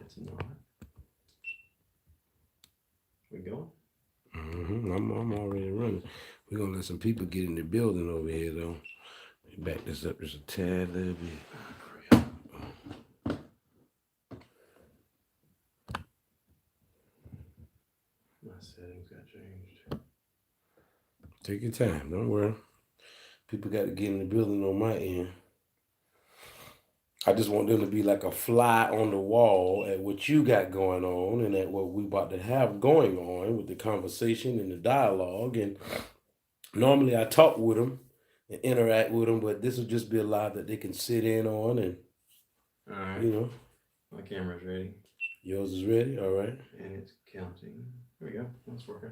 it's not. We going? I'm already running. We're gonna let some people get in the building over here though. Back this up just a tad little bit. My settings got changed. Take your time, don't worry. People got to get in the building on my end. I just want them to be like a fly on the wall at what you got going on and at what we about to have going on with the conversation and the dialogue. And normally I talk with them and interact with them, but this will just be a live that they can sit in on and, All right. you know. My camera's ready. Yours is ready? All right. And it's counting. There we go. That's working.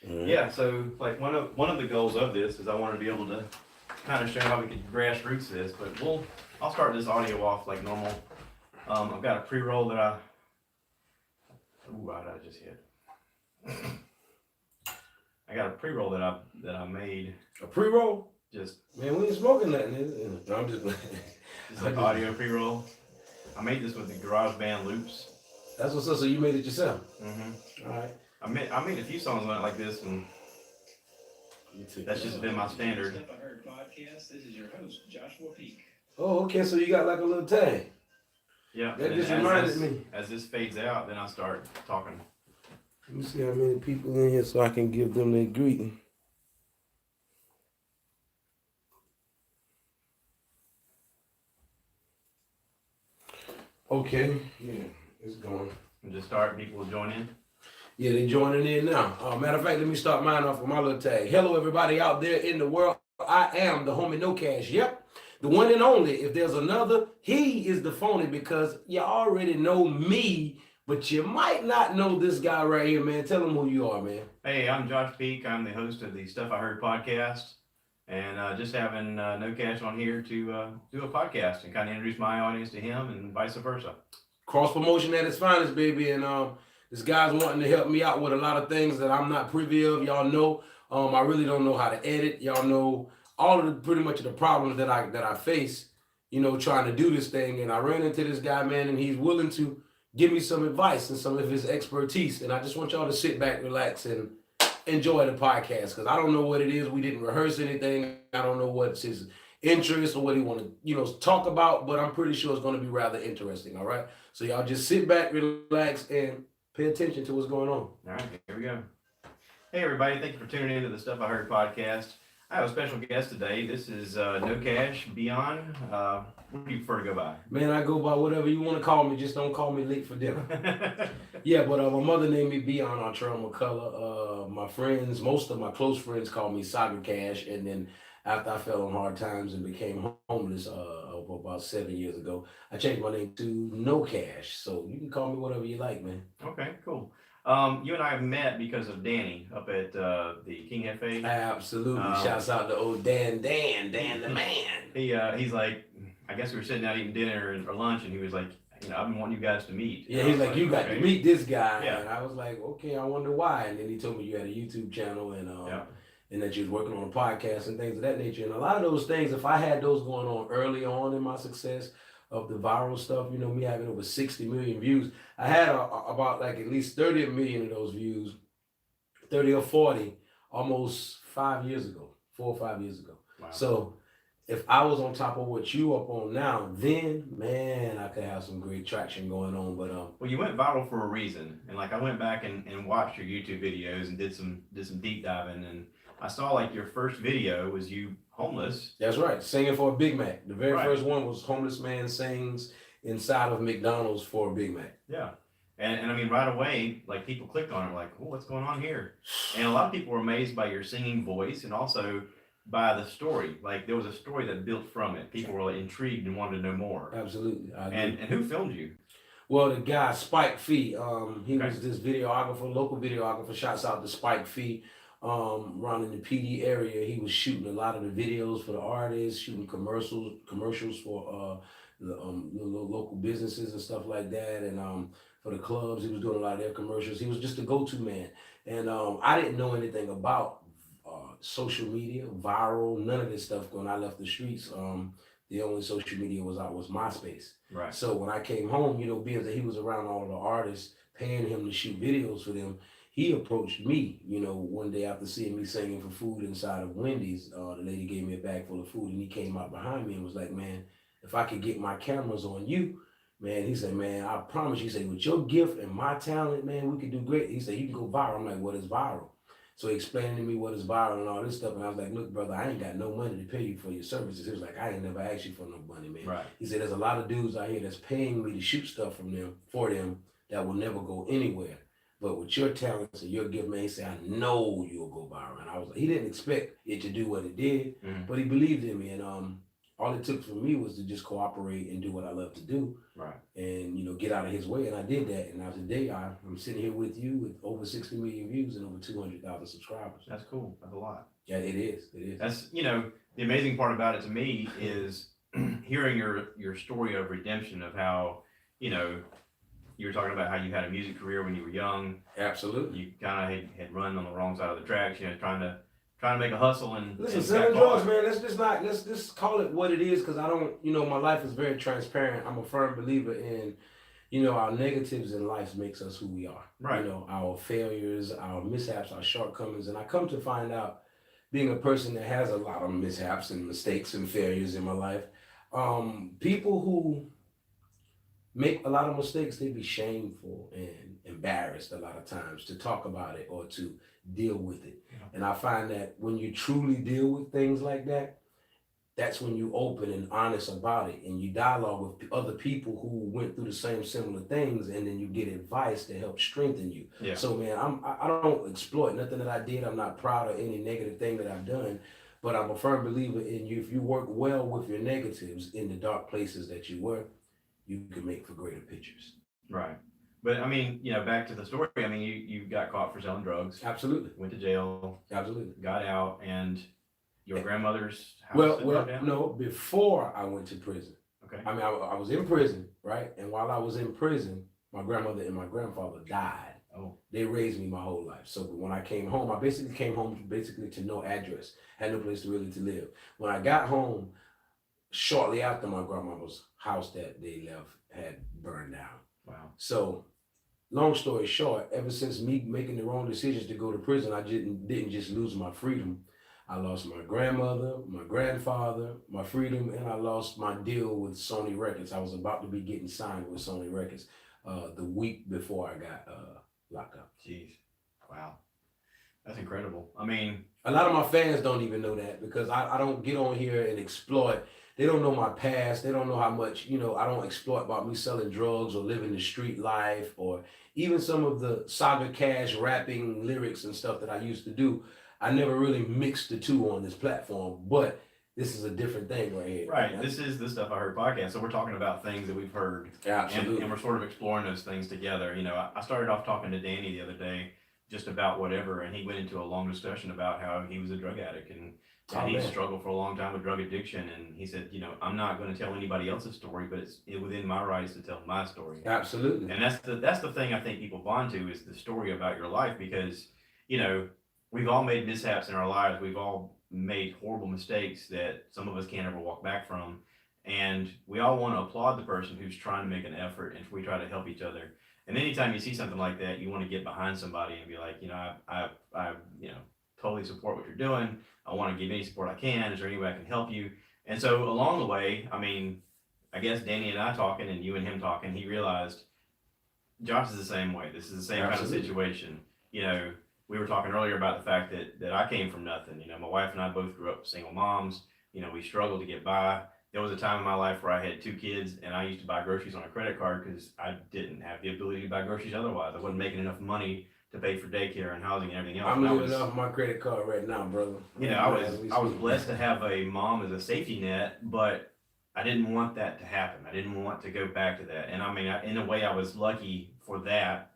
Right. Yeah, so like one of the goals of this is I want to be able to kind of show how we can grassroots this, but I'll start this audio off like normal. I've got a pre-roll that I just hit. I got a pre-roll that I made. A pre-roll? Just man, we ain't smoking nothing, is it? No, I'm just just like audio pre-roll. I made this with the GarageBand loops. That's what's up. So you made it yourself? Mm-hmm. All right. I made a few songs on it like this, and that's just been my standard. Stuff I Heard podcast. This is your host, Joshua Peak. Oh, okay. So you got like a little tag. Yeah. That just reminded me. As this fades out, then I start talking. Let me see how many people in here so I can give them their greeting. Okay. Yeah, it's going. And just start, people will join in. Yeah, they joining in now. Matter of fact, let me start mine off with my little tag. Hello, everybody out there in the world. I am the homie KNOwCash. Yep, the one and only. If there's another, he is the phony because you already know me, but you might not know this guy right here, man. Tell him who you are, man. Hey, I'm Josh Peak. I'm the host of the Stuff I Heard podcast. And just having kNOwCash on here to do a podcast and kind of introduce my audience to him and vice versa. Cross promotion at its finest, baby. And this guy's wanting to help me out with a lot of things that I'm not privy of. Y'all know, I really don't know how to edit. Y'all know all of the pretty much the problems that I face, you know, trying to do this thing. And I ran into this guy, man, and he's willing to give me some advice and some of his expertise. And I just want y'all to sit back, relax, and enjoy the podcast, because I don't know what it is. We didn't rehearse anything. I don't know what's his interest or what he want to, you know, talk about, but I'm pretty sure it's going to be rather interesting. All right. So y'all just sit back, relax, and pay attention to what's going on. All right, here we go. Hey, everybody. Thank you for tuning in to the Stuff I Heard podcast. I have a special guest today. This is kNOwCash Beyond. What do you prefer to go by? Man, I go by whatever you want to call me. Just don't call me late for dinner. Yeah, but my mother named me Beyond Artrell McCullough. My friends, most of my close friends call me Saga Cash. And then after I fell on hard times and became homeless about 7 years ago, I changed my name to kNOwCash. So you can call me whatever you like, man. Okay, cool. You and I have met because of Danny up at the King Cafe. Absolutely. Shouts out to old Dan the man. He's like, I guess we were sitting out eating dinner or lunch, and he was like, you know, I've been wanting you guys to meet. Yeah, he's like, you got to meet this guy. Yeah. And I was like, okay, I wonder why. And then he told me you had a YouTube channel and that you was working on a podcast and things of that nature. And a lot of those things, if I had those going on early on in my success of the viral stuff, you know, me having over 60 million views, I had about like at least 30 million of those views, 30 or 40, almost 5 years ago, 4 or 5 years ago. Wow. So if I was on top of what you up on now, then man, I could have some great traction going on. But well, you went viral for a reason, and like I went back and watched your YouTube videos and did some deep diving, and I saw like your first video was you homeless. That's right, singing for a Big Mac. The very first one was homeless man sings inside of McDonald's for a Big Mac. Yeah. And I mean, right away, like people clicked on it, like, oh, what's going on here? And a lot of people were amazed by your singing voice and also by the story. Like there was a story that built from it. People were like, intrigued and wanted to know more. Absolutely. And who filmed you? Well, the guy Spike Fee, he was this videographer, local videographer. Shouts out to Spike Fee, around in the PD area. He was shooting a lot of the videos for the artists, shooting commercials for the local businesses and stuff like that, and for the clubs. He was doing a lot of their commercials. He was just a go-to man, and I didn't know anything about social media, viral, none of this stuff when I left the streets. the only social media was MySpace. Right. So when I came home, being that he was around all of the artists, paying him to shoot videos for them, he approached me, one day after seeing me singing for food inside of Wendy's. The lady gave me a bag full of food, and he came out behind me and was like, man, if I could get my cameras on you, man, he said, man, I promise you, he said, with your gift and my talent, man, we could do great. He said, you can go viral. I'm like, what is viral? So he explained to me what is viral and all this stuff. And I was like, look, brother, I ain't got no money to pay you for your services. He was like, I ain't never asked you for no money, man. Right. He said, there's a lot of dudes out here that's paying me to shoot stuff for them that will never go anywhere. But with your talents and your gift, man, he said, I know you'll go viral. And I was like, he didn't expect it to do what it did, but he believed in me. And all it took for me was to just cooperate and do what I love to do. Right. And, get out of his way. And I did that. And now today I'm sitting here with you with over 60 million views and over 200,000 subscribers. That's cool. That's a lot. Yeah, it is. It is. That's, the amazing part about it to me is hearing your story of redemption, of how, you were talking about how you had a music career when you were young. Absolutely. You kind of had run on the wrong side of the tracks, trying to make a hustle and listen, selling drugs, man. Let's just call it what it is, because I don't, my life is very transparent. I'm a firm believer in, our negatives in life makes us who we are. Right. Our failures, our mishaps, our shortcomings, and I come to find out, being a person that has a lot of mishaps and mistakes and failures in my life, people who make a lot of mistakes, they be shameful and embarrassed a lot of times to talk about it or to deal with it. Yeah. And I find that when you truly deal with things like that, that's when you open and honest about it, and you dialogue with other people who went through the same similar things, and then you get advice to help strengthen you. Yeah. So man, I don't exploit nothing that I did. I'm not proud of any negative thing that I've done, but I'm a firm believer in you. If you work well with your negatives in the dark places that you were, you can make for greater pictures. Right. But I mean, back to the story. I mean, you got caught for selling drugs. Absolutely. Went to jail. Absolutely. Got out, and your grandmother's house. Well, no. Before I went to prison. Okay. I mean, I was in prison, right? And while I was in prison, my grandmother and my grandfather died. Oh. They raised me my whole life. So when I came home, I basically came home to no address. Had no place to really to live. When I got home, shortly after, my grandmother's house that they left had burned down. Wow. So, long story short, ever since me making the wrong decisions to go to prison, I didn't just lose my freedom. I lost my grandmother, my grandfather, my freedom, and I lost my deal with Sony Records. I was about to be getting signed with Sony Records the week before I got locked up. Jeez. Wow. That's incredible. I mean, a lot of my fans don't even know that, because I don't get on here and exploit. They don't know my past. They don't know how much, I don't exploit about me selling drugs or living the street life, or even some of the Saga Cash rapping lyrics and stuff that I used to do. I never really mixed the two on this platform, but this is a different thing right here. Right. This is the Stuff I Heard podcast. So we're talking about things that we've heard. Absolutely. And we're sort of exploring those things together. I started off talking to Danny the other day just about whatever, and he went into a long discussion about how he was a drug addict and he struggled for a long time with drug addiction. And he said, I'm not going to tell anybody else's story, but it's within my rights to tell my story. Absolutely. And that's the thing I think people bond to, is the story about your life, because, we've all made mishaps in our lives. We've all made horrible mistakes that some of us can't ever walk back from. And we all want to applaud the person who's trying to make an effort, and we try to help each other. And anytime you see something like that, you want to get behind somebody and be like, I totally support what you're doing. I want to give any support I can. Is there any way I can help you? And so along the way, I mean, I guess Danny and I talking and you and him talking, he realized Josh is the same way. This is the same kind of situation. We were talking earlier about the fact that I came from nothing. My wife and I both grew up single moms. We struggled to get by. There was a time in my life where I had 2 kids, and I used to buy groceries on a credit card because I didn't have the ability to buy groceries otherwise. I wasn't making enough money to pay for daycare and housing and everything else. I'm living off my credit card right now, brother. I was blessed to have a mom as a safety net, but I didn't want that to happen. I didn't want to go back to that. And I mean, in a way, I was lucky for that.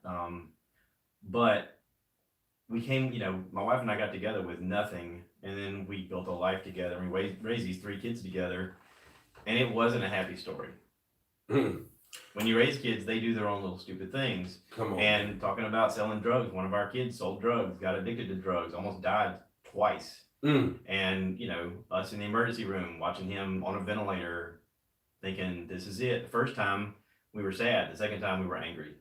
But we came, my wife and I got together with nothing, and then we built a life together, and we raised these 3 kids together, and it wasn't a happy story. When you raise kids, they do their own little stupid things. Come on. And talking about selling drugs, one of our kids sold drugs, got addicted to drugs, almost died twice. And, you know, us in the emergency room, watching him on a ventilator, thinking this is it. The first time we were sad. The second time we were angry.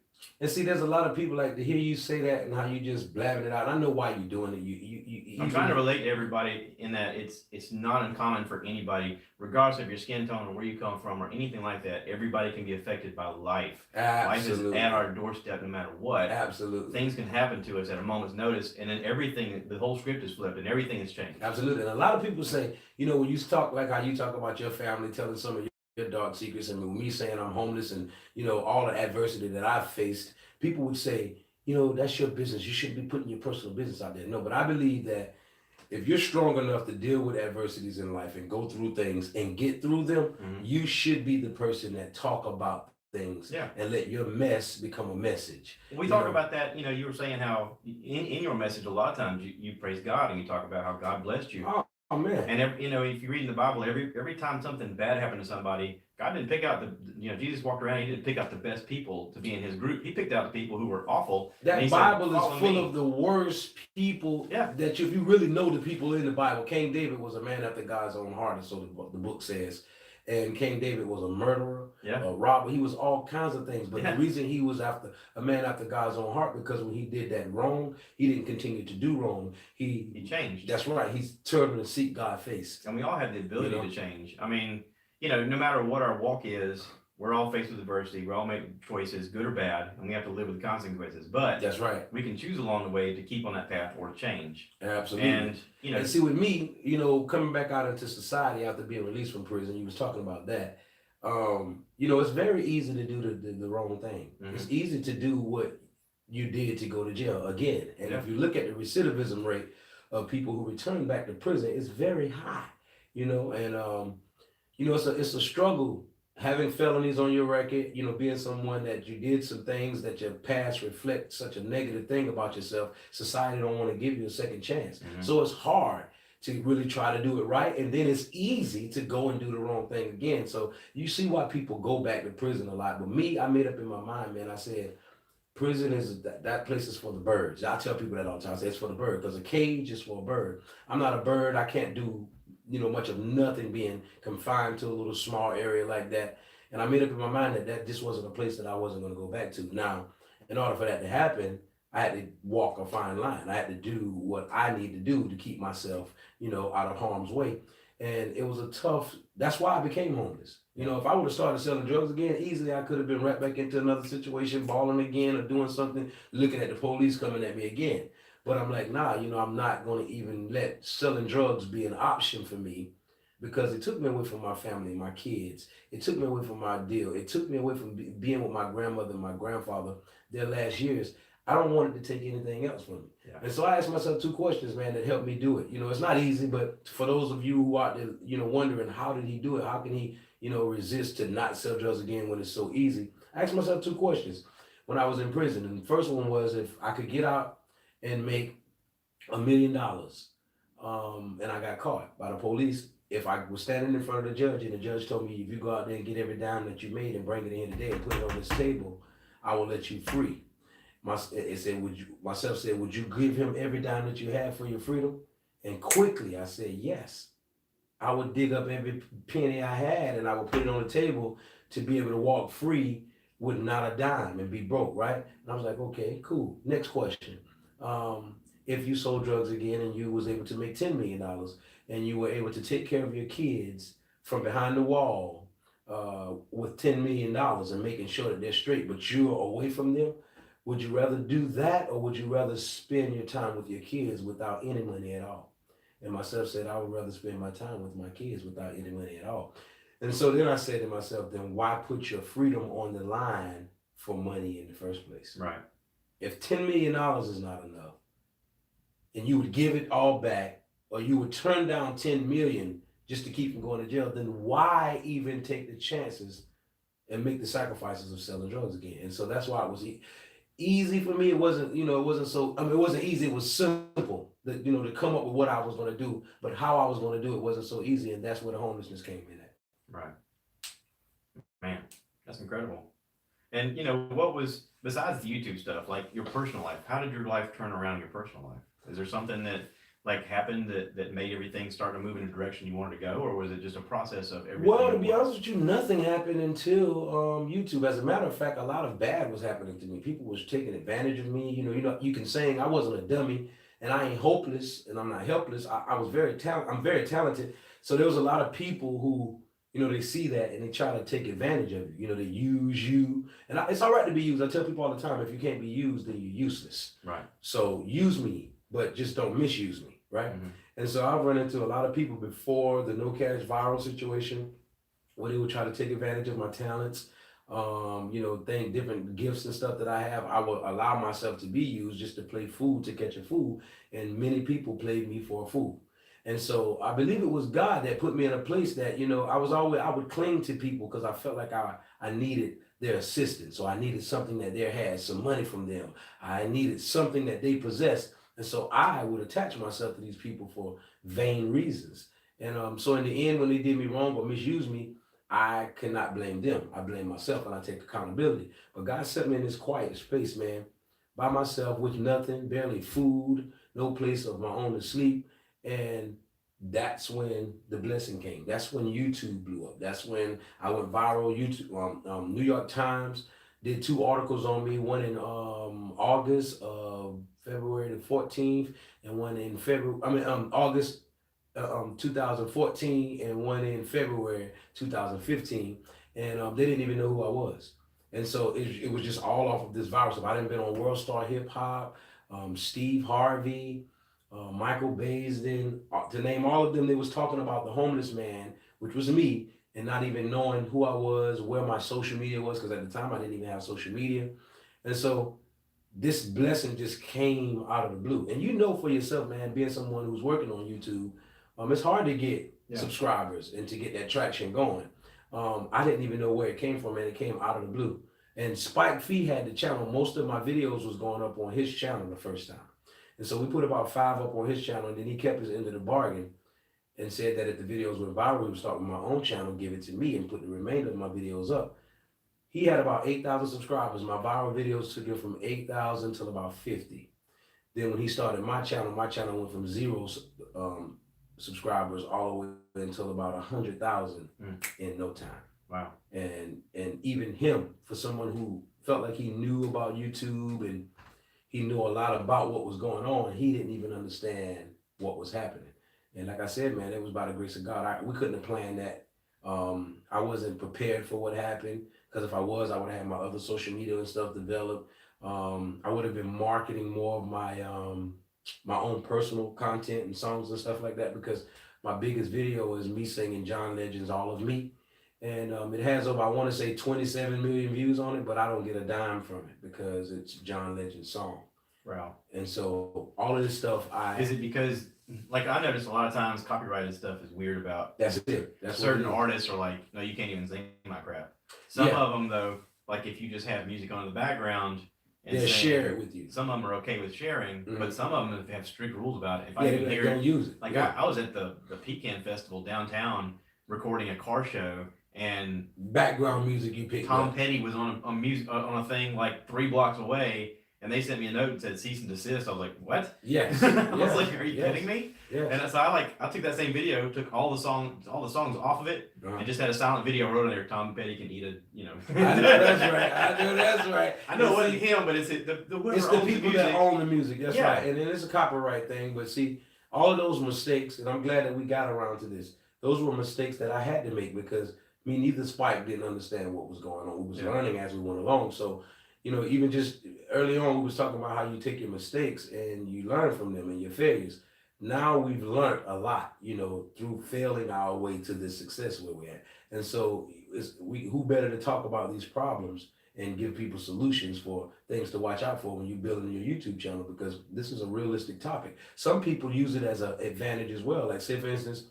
And see, there's a lot of people like to hear you say that and how you just blabbing it out. I know why you're doing it. I'm trying to relate to everybody in that it's not uncommon for anybody, regardless of your skin tone or where you come from or anything like that. Everybody can be affected by life. Absolutely. Life is at our doorstep no matter what. Absolutely. Things can happen to us at a moment's notice, and then everything, the whole script is flipped and everything has changed. Absolutely. And a lot of people say, you know, when you talk like how you talk about your family, telling some of your dark secrets, and with me saying I'm homeless and, you know, all the adversity that I've faced, people would say, you know, that's your business. You shouldn't be putting your personal business out there. No, but I believe that if you're strong enough to deal with adversities in life and go through things and get through them, you should be the person that talk about things and let your mess become a message. We talk about that, you know, you were saying how in your message, a lot of times you praise God and you talk about how God blessed you. Oh man. And you know, if you read in the Bible, every time something bad happened to somebody, God didn't pick out Jesus walked around, he didn't pick out the best people to be in his group. He picked out the people who were awful. That Bible is full of the worst people that if you really know the people in the Bible. King David was a man after God's own heart, and so the book says. And King David was a murderer, a robber. He was all kinds of things. But the reason he was after a man after God's own heart, because when he did that wrong, he didn't continue to do wrong. He changed. That's right. He's turned to seek God's face. And we all have the ability to change. I mean, you know, no matter what our walk is, we're all faced with adversity. We're all making choices, good or bad, and we have to live with the consequences. But that's right. We can choose along the way to keep on that path or change. Absolutely. And you know, and see, with me, you know, coming back out into society after being released from prison, you was talking about that. You know, it's very easy to do the wrong thing. It's easy to do what you did to go to jail again. And if you look at the recidivism rate of people who return back to prison, it's very high. You know, and you know, it's a struggle having felonies on your record, you know, being someone that you did some things that your past reflect such a negative thing about yourself. Society don't want to give you a second chance. So it's hard to really try to do it right. And then it's easy to go and do the wrong thing again. So you see why people go back to prison a lot. But me, I made up in my mind, man, I said, prison is that place is for the birds. I tell people that all the time. I say it's for the bird because a cage is for a bird. I'm not a bird. I can't do, you know, much of nothing being confined to a little small area like that. And I made up in my mind that just wasn't a place that I wasn't going to go back to. Now, in order for that to happen, I had to walk a fine line. I had to do what I need to do to keep myself, you know, out of harm's way. And it was a tough, that's why I became homeless. You know, if I would have started selling drugs again, easily I could have been right back into another situation, balling again or doing something, looking at the police coming at me again. But I'm like, nah, you know, I'm not going to even let selling drugs be an option for me because it took me away from my family, my kids. It took me away from my deal. It took me away from being with my grandmother and my grandfather their last years. I don't want it to take anything else from me. And so I asked myself two questions, man, that helped me do it. You know, it's not easy, but for those of you who are, you know, wondering how did he do it? How can he, you know, resist to not sell drugs again when it's so easy? I asked myself two questions when I was in prison. And the first one was if I could get out and make $1 million, and I got caught by the police. If I was standing in front of the judge and the judge told me, if you go out there and get every dime that you made and bring it in today and put it on this table, I will let you free. It said, myself said, would you give him every dime that you have for your freedom? And quickly I said, yes. I would dig up every penny I had and I would put it on the table to be able to walk free with not a dime and be broke, right? And I was like, okay, cool. Next question. If you sold drugs again and you was able to make $10 million and you were able to take care of your kids from behind the wall with $10 million and making sure that they're straight, but you're away from them, would you rather do that or would you rather spend your time with your kids without any money at all? And myself said, I would rather spend my time with my kids without any money at all. And so then I said to myself, then why put your freedom on the line for money in the first place? Right. If $10 million is not enough, and you would give it all back, or you would turn down 10 million just to keep from going to jail, then why even take the chances and make the sacrifices of selling drugs again? And so that's why it was easy for me. It wasn't, you know, it wasn't so, I mean, it wasn't easy. It was simple, that, you know, to come up with what I was going to do, but how I was going to do it wasn't so easy. And that's where the homelessness came in at. Right. Man, that's incredible. And, you know, what was, besides the YouTube stuff, like your personal life, how did your life turn around in your personal life? Is there something that like happened that made everything start to move in a direction you wanted to go, or was it just a process of everything? Well, to at be once? honest with you, nothing happened until YouTube. As a matter of fact, a lot of bad was happening to me. People was taking advantage of me. You can sing. I wasn't a dummy, and I ain't hopeless, and I'm not helpless. I was very talented. I'm very talented. So there was a lot of people who, they see that and they try to take advantage of you. They use you, and it's all right to be used. I tell people all the time, if you can't be used, then you're useless. Right. So use me, but just don't misuse me, right? Mhm. And so I've run into a lot of people before the kNOwCASH viral situation where they would try to take advantage of my talents, different gifts and stuff that I have. I would allow myself to be used just to play fool to catch a fool, and many people played me for a fool. And so I believe it was God that put me in a place that, I would cling to people because I felt like I needed their assistance. So I needed something that they had, some money from them. I needed something that they possessed. And so I would attach myself to these people for vain reasons. And so in the end, when they did me wrong or misused me, I cannot blame them. I blame myself and I take accountability. But God set me in this quiet space, man, by myself with nothing, barely food, no place of my own to sleep. And that's when the blessing came. That's when YouTube blew up. That's when I went viral. YouTube, New York Times did 2 articles on me. One in August of February the 14th, and one in August 2014, and one in February 2015. And they didn't even know who I was. And so it was just all off of this viral stuff. I didn't been on World Star Hip Hop, Steve Harvey, Michael Baisden, to name all of them. They was talking about the homeless man, which was me, and not even knowing who I was, where my social media was, because at the time I didn't even have social media. And so this blessing just came out of the blue. And for yourself, man, being someone who's working on YouTube, it's hard to get subscribers and to get that traction going. I didn't even know where it came from, and it came out of the blue. And Spike Fee had the channel. Most of my videos was going up on his channel the first time. And so we put about 5 up on his channel, and then he kept his end of the bargain and said that if the videos went viral, he would start with my own channel, give it to me, and put the remainder of my videos up. He had about 8,000 subscribers. My viral videos took him from 8,000 till about 50. Then when he started my channel went from 0 subscribers all the way until about 100,000 in no time. Wow. And even him, for someone who felt like he knew about YouTube and he knew a lot about what was going on, he didn't even understand what was happening. And like I said, man, it was by the grace of God. We couldn't have planned that. I wasn't prepared for what happened, because if I was, I would have had my other social media and stuff developed. I would have been marketing more of my own personal content and songs and stuff like that, because my biggest video is me singing John Legend's All of Me. And it has over, I want to say 27 million views on it, but I don't get a dime from it because it's John Legend's song. Wow. And so all of this stuff, Is it because, like, I noticed a lot of times copyrighted stuff is weird about that's it. That's certain artists are like, no, you can't even sing my crap. Some Yeah. of them, though, like if you just have music on in the background and They'll sing, share it with you. some of them are okay with sharing, Mhm. but some of them have strict rules about it. If I Yeah, even they hear don't use it. like Yeah. I was at the Pecan Festival downtown recording a car show, and Background music you pick Tom up. Petty was on a thing like 3 blocks away, and they sent me a note and said cease and desist. I was like, what? Yes. I was yes, like, are you yes, kidding me? Yes. And so I took that same video, took all the songs off of it, Uh-huh. and just had a silent video wrote on there. Tom Petty can eat I know that's right. I know that's right. I know it wasn't him, but it's whoever It's the owns people music. that own the music. That's Yeah. right. And then it's a copyright thing. But see, all of those mistakes, and I'm glad that we got around to this. Those were mistakes that I had to make, because me neither Spike didn't understand what was going on. We was learning as we went along. So, even just early on, we was talking about how you take your mistakes and you learn from them and your failures. Now we've learned a lot, through failing our way to this success where we're at. And so who better to talk about these problems and give people solutions for things to watch out for when you're building your YouTube channel, because this is a realistic topic. Some people use it as an advantage as well. Like, say for instance,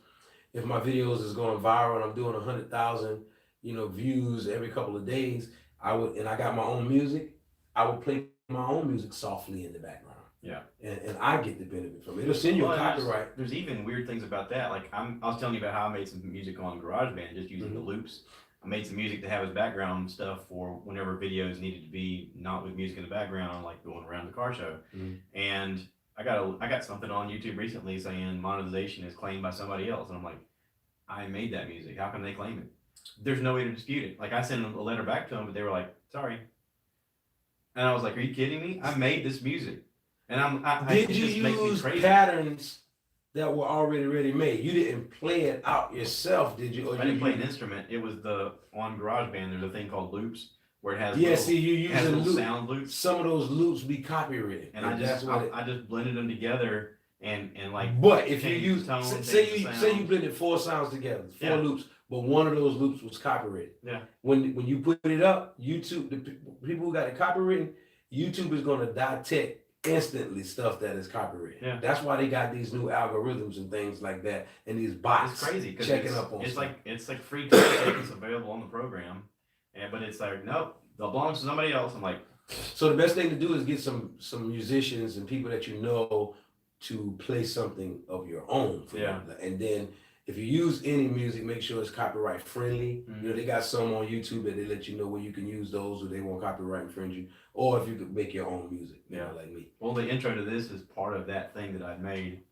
if my videos is going viral and I'm doing 100,000, views every couple of days, I got my own music, I would play my own music softly in the background. Yeah. And I get the benefit from it. It'll send you a copyright. There's even weird things about that. Like I was telling you about how I made some music on GarageBand just using the loops. I made some music to have as background stuff for whenever videos needed to be not with music in the background, like going around the car show. And I got something on YouTube recently saying monetization is claimed by somebody else, and I'm like, I made that music. How can they claim it? There's no way to dispute it. Like I sent a letter back to them, but they were like, sorry. And I was like, are you kidding me? I made this music, and Did it you just makes me use crazy. patterns that were already ready made? You didn't play it out yourself, did you? Or I didn't play an you, instrument. It was on GarageBand. There's a thing called loops where it has yeah, little, see, you it has using little loop. sound loops, Some of those loops be copyrighted, and I just blended them together and like. But if you change use, the tone, say change you the say you sound. blended 4 sounds together, 4 Yeah. loops, but one of those loops was copyrighted. Yeah. When you put it up, YouTube, the people who got it copywritten, YouTube is gonna detect instantly stuff that is copyrighted. Yeah. That's why they got these new algorithms and things like that, and these bots. It's crazy because checking up on it's stuff. like free content that's available on the program, but it's like nope, it belongs to somebody else. I'm like, So the best thing to do is get some musicians and people that you know to play something of your own for Yeah. you. And then if you use any music, make sure it's copyright friendly. Mhm. You know, they got some on YouTube that they let you know where you can use those or they won't copyright infringe you. Or if you could make your own music, you know, like me. well, the intro to this is part of that thing that I've made,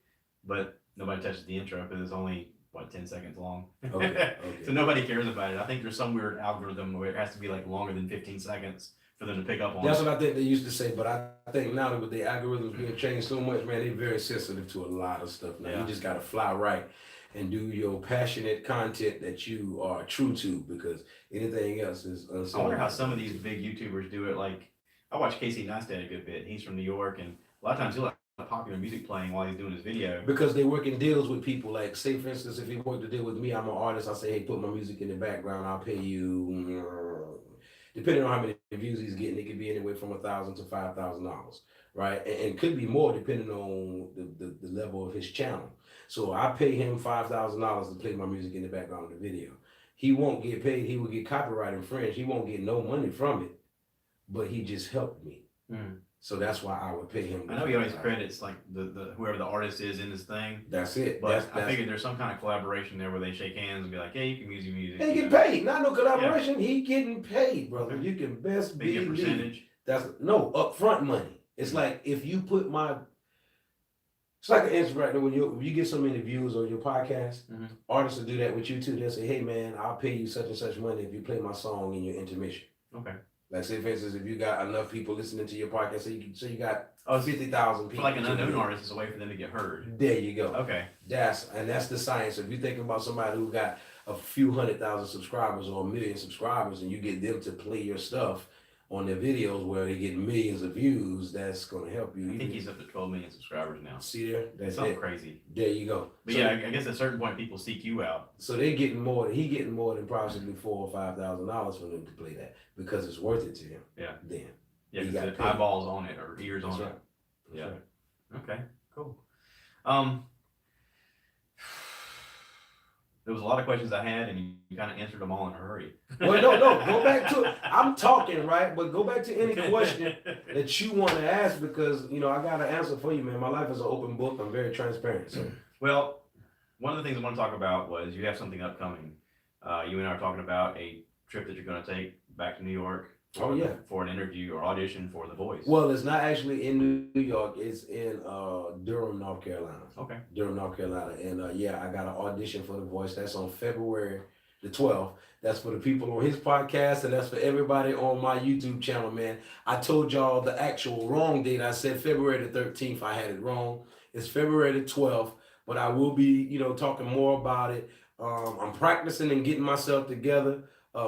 but nobody touches the intro because it's only 10 seconds long. Okay. So nobody cares about it. I think there's some weird algorithm where it has to be like longer than 15 seconds for them to pick up on. That's it. what I think they used to say, but I think now that with the algorithms being changed so much, man, they're very sensitive to a lot of stuff. Now Yeah. you just gotta fly right and do your passionate content that you are true to, because anything else is I wonder how some of these big YouTubers do it. Like, I watch Casey Neistat a good bit. He's from New York, and a lot of times he'll have popular music playing while he's doing his video. because they work in deals with people. Like, say for instance, if he worked a deal with me, I'm an artist. I say, hey, put my music in the background. I'll pay you. Depending on how many views he's getting, it could be anywhere from $1,000 to $5,000, right? And could be more depending on the level of his channel. So I pay him $5,000 to play my music in the background of the video. He won't get paid. He will get copyright infringed. He won't get no money from it, but he just helped me. Mm. So that's why I would pay him. I know he always credits like the whoever the artist is in this thing, That's it. but I That's figured there's some kind of collaboration there where they shake hands and be like, "Hey, you can use your music." They you get know. paid, not no collaboration. He getting paid, brother. Okay. You can best They get a believe. percentage. That's no upfront money. It's like if you put it's like an Instagram when you get so many views on your podcast, Mhm. artists will do that with you too. They'll say, hey man, I'll pay you such and such money if you play my song in your intermission. Okay. Like say for instance, if you got enough people listening to your podcast, so you got Oh, 50,000 for people. like an unknown artist, it's a way for them to get heard. There you go. Okay. That's the science. If you're thinking about somebody who got a few 100,000 subscribers or 1,000,000 subscribers, and you get them to play your stuff on their videos where they get millions of views, that's going to help you. I think he's up to 12 million subscribers now. See there? That's Something it. crazy. There you go. But So- yeah, I guess at a certain point people seek you out. So they getting more. He getting more than possibly $4,000 or $5,000 for them to play that because it's worth it to him. Yeah. Then. Yeah, You because got the paid. eyeballs on it or ears That's on right. it. That's Yeah. right. Okay, cool. There was a lot of questions I had, and you kind of answered them all in a hurry. Well, no, go back to it. I'm talking, right? But go back to any question that you want to ask because, you know, I got an answer for you, man. My life is an open book. I'm very transparent. So, Well, one of the things I want to talk about was you have something upcoming. You and I are talking about a trip that you're going to take back to New York. Oh, yeah. For an interview or audition for The Voice. well, it's not actually in New York. It's in Durham, North Carolina. Okay. Durham, North Carolina. And yeah, I got an audition for The Voice. That's on February the 12th. That's for the people on his podcast, and that's for everybody on my YouTube channel, man. I told y'all the actual wrong date. I said February the 13th. I had it wrong. It's February the 12th, but I will be, you know, talking more about it. I'm practicing and getting myself together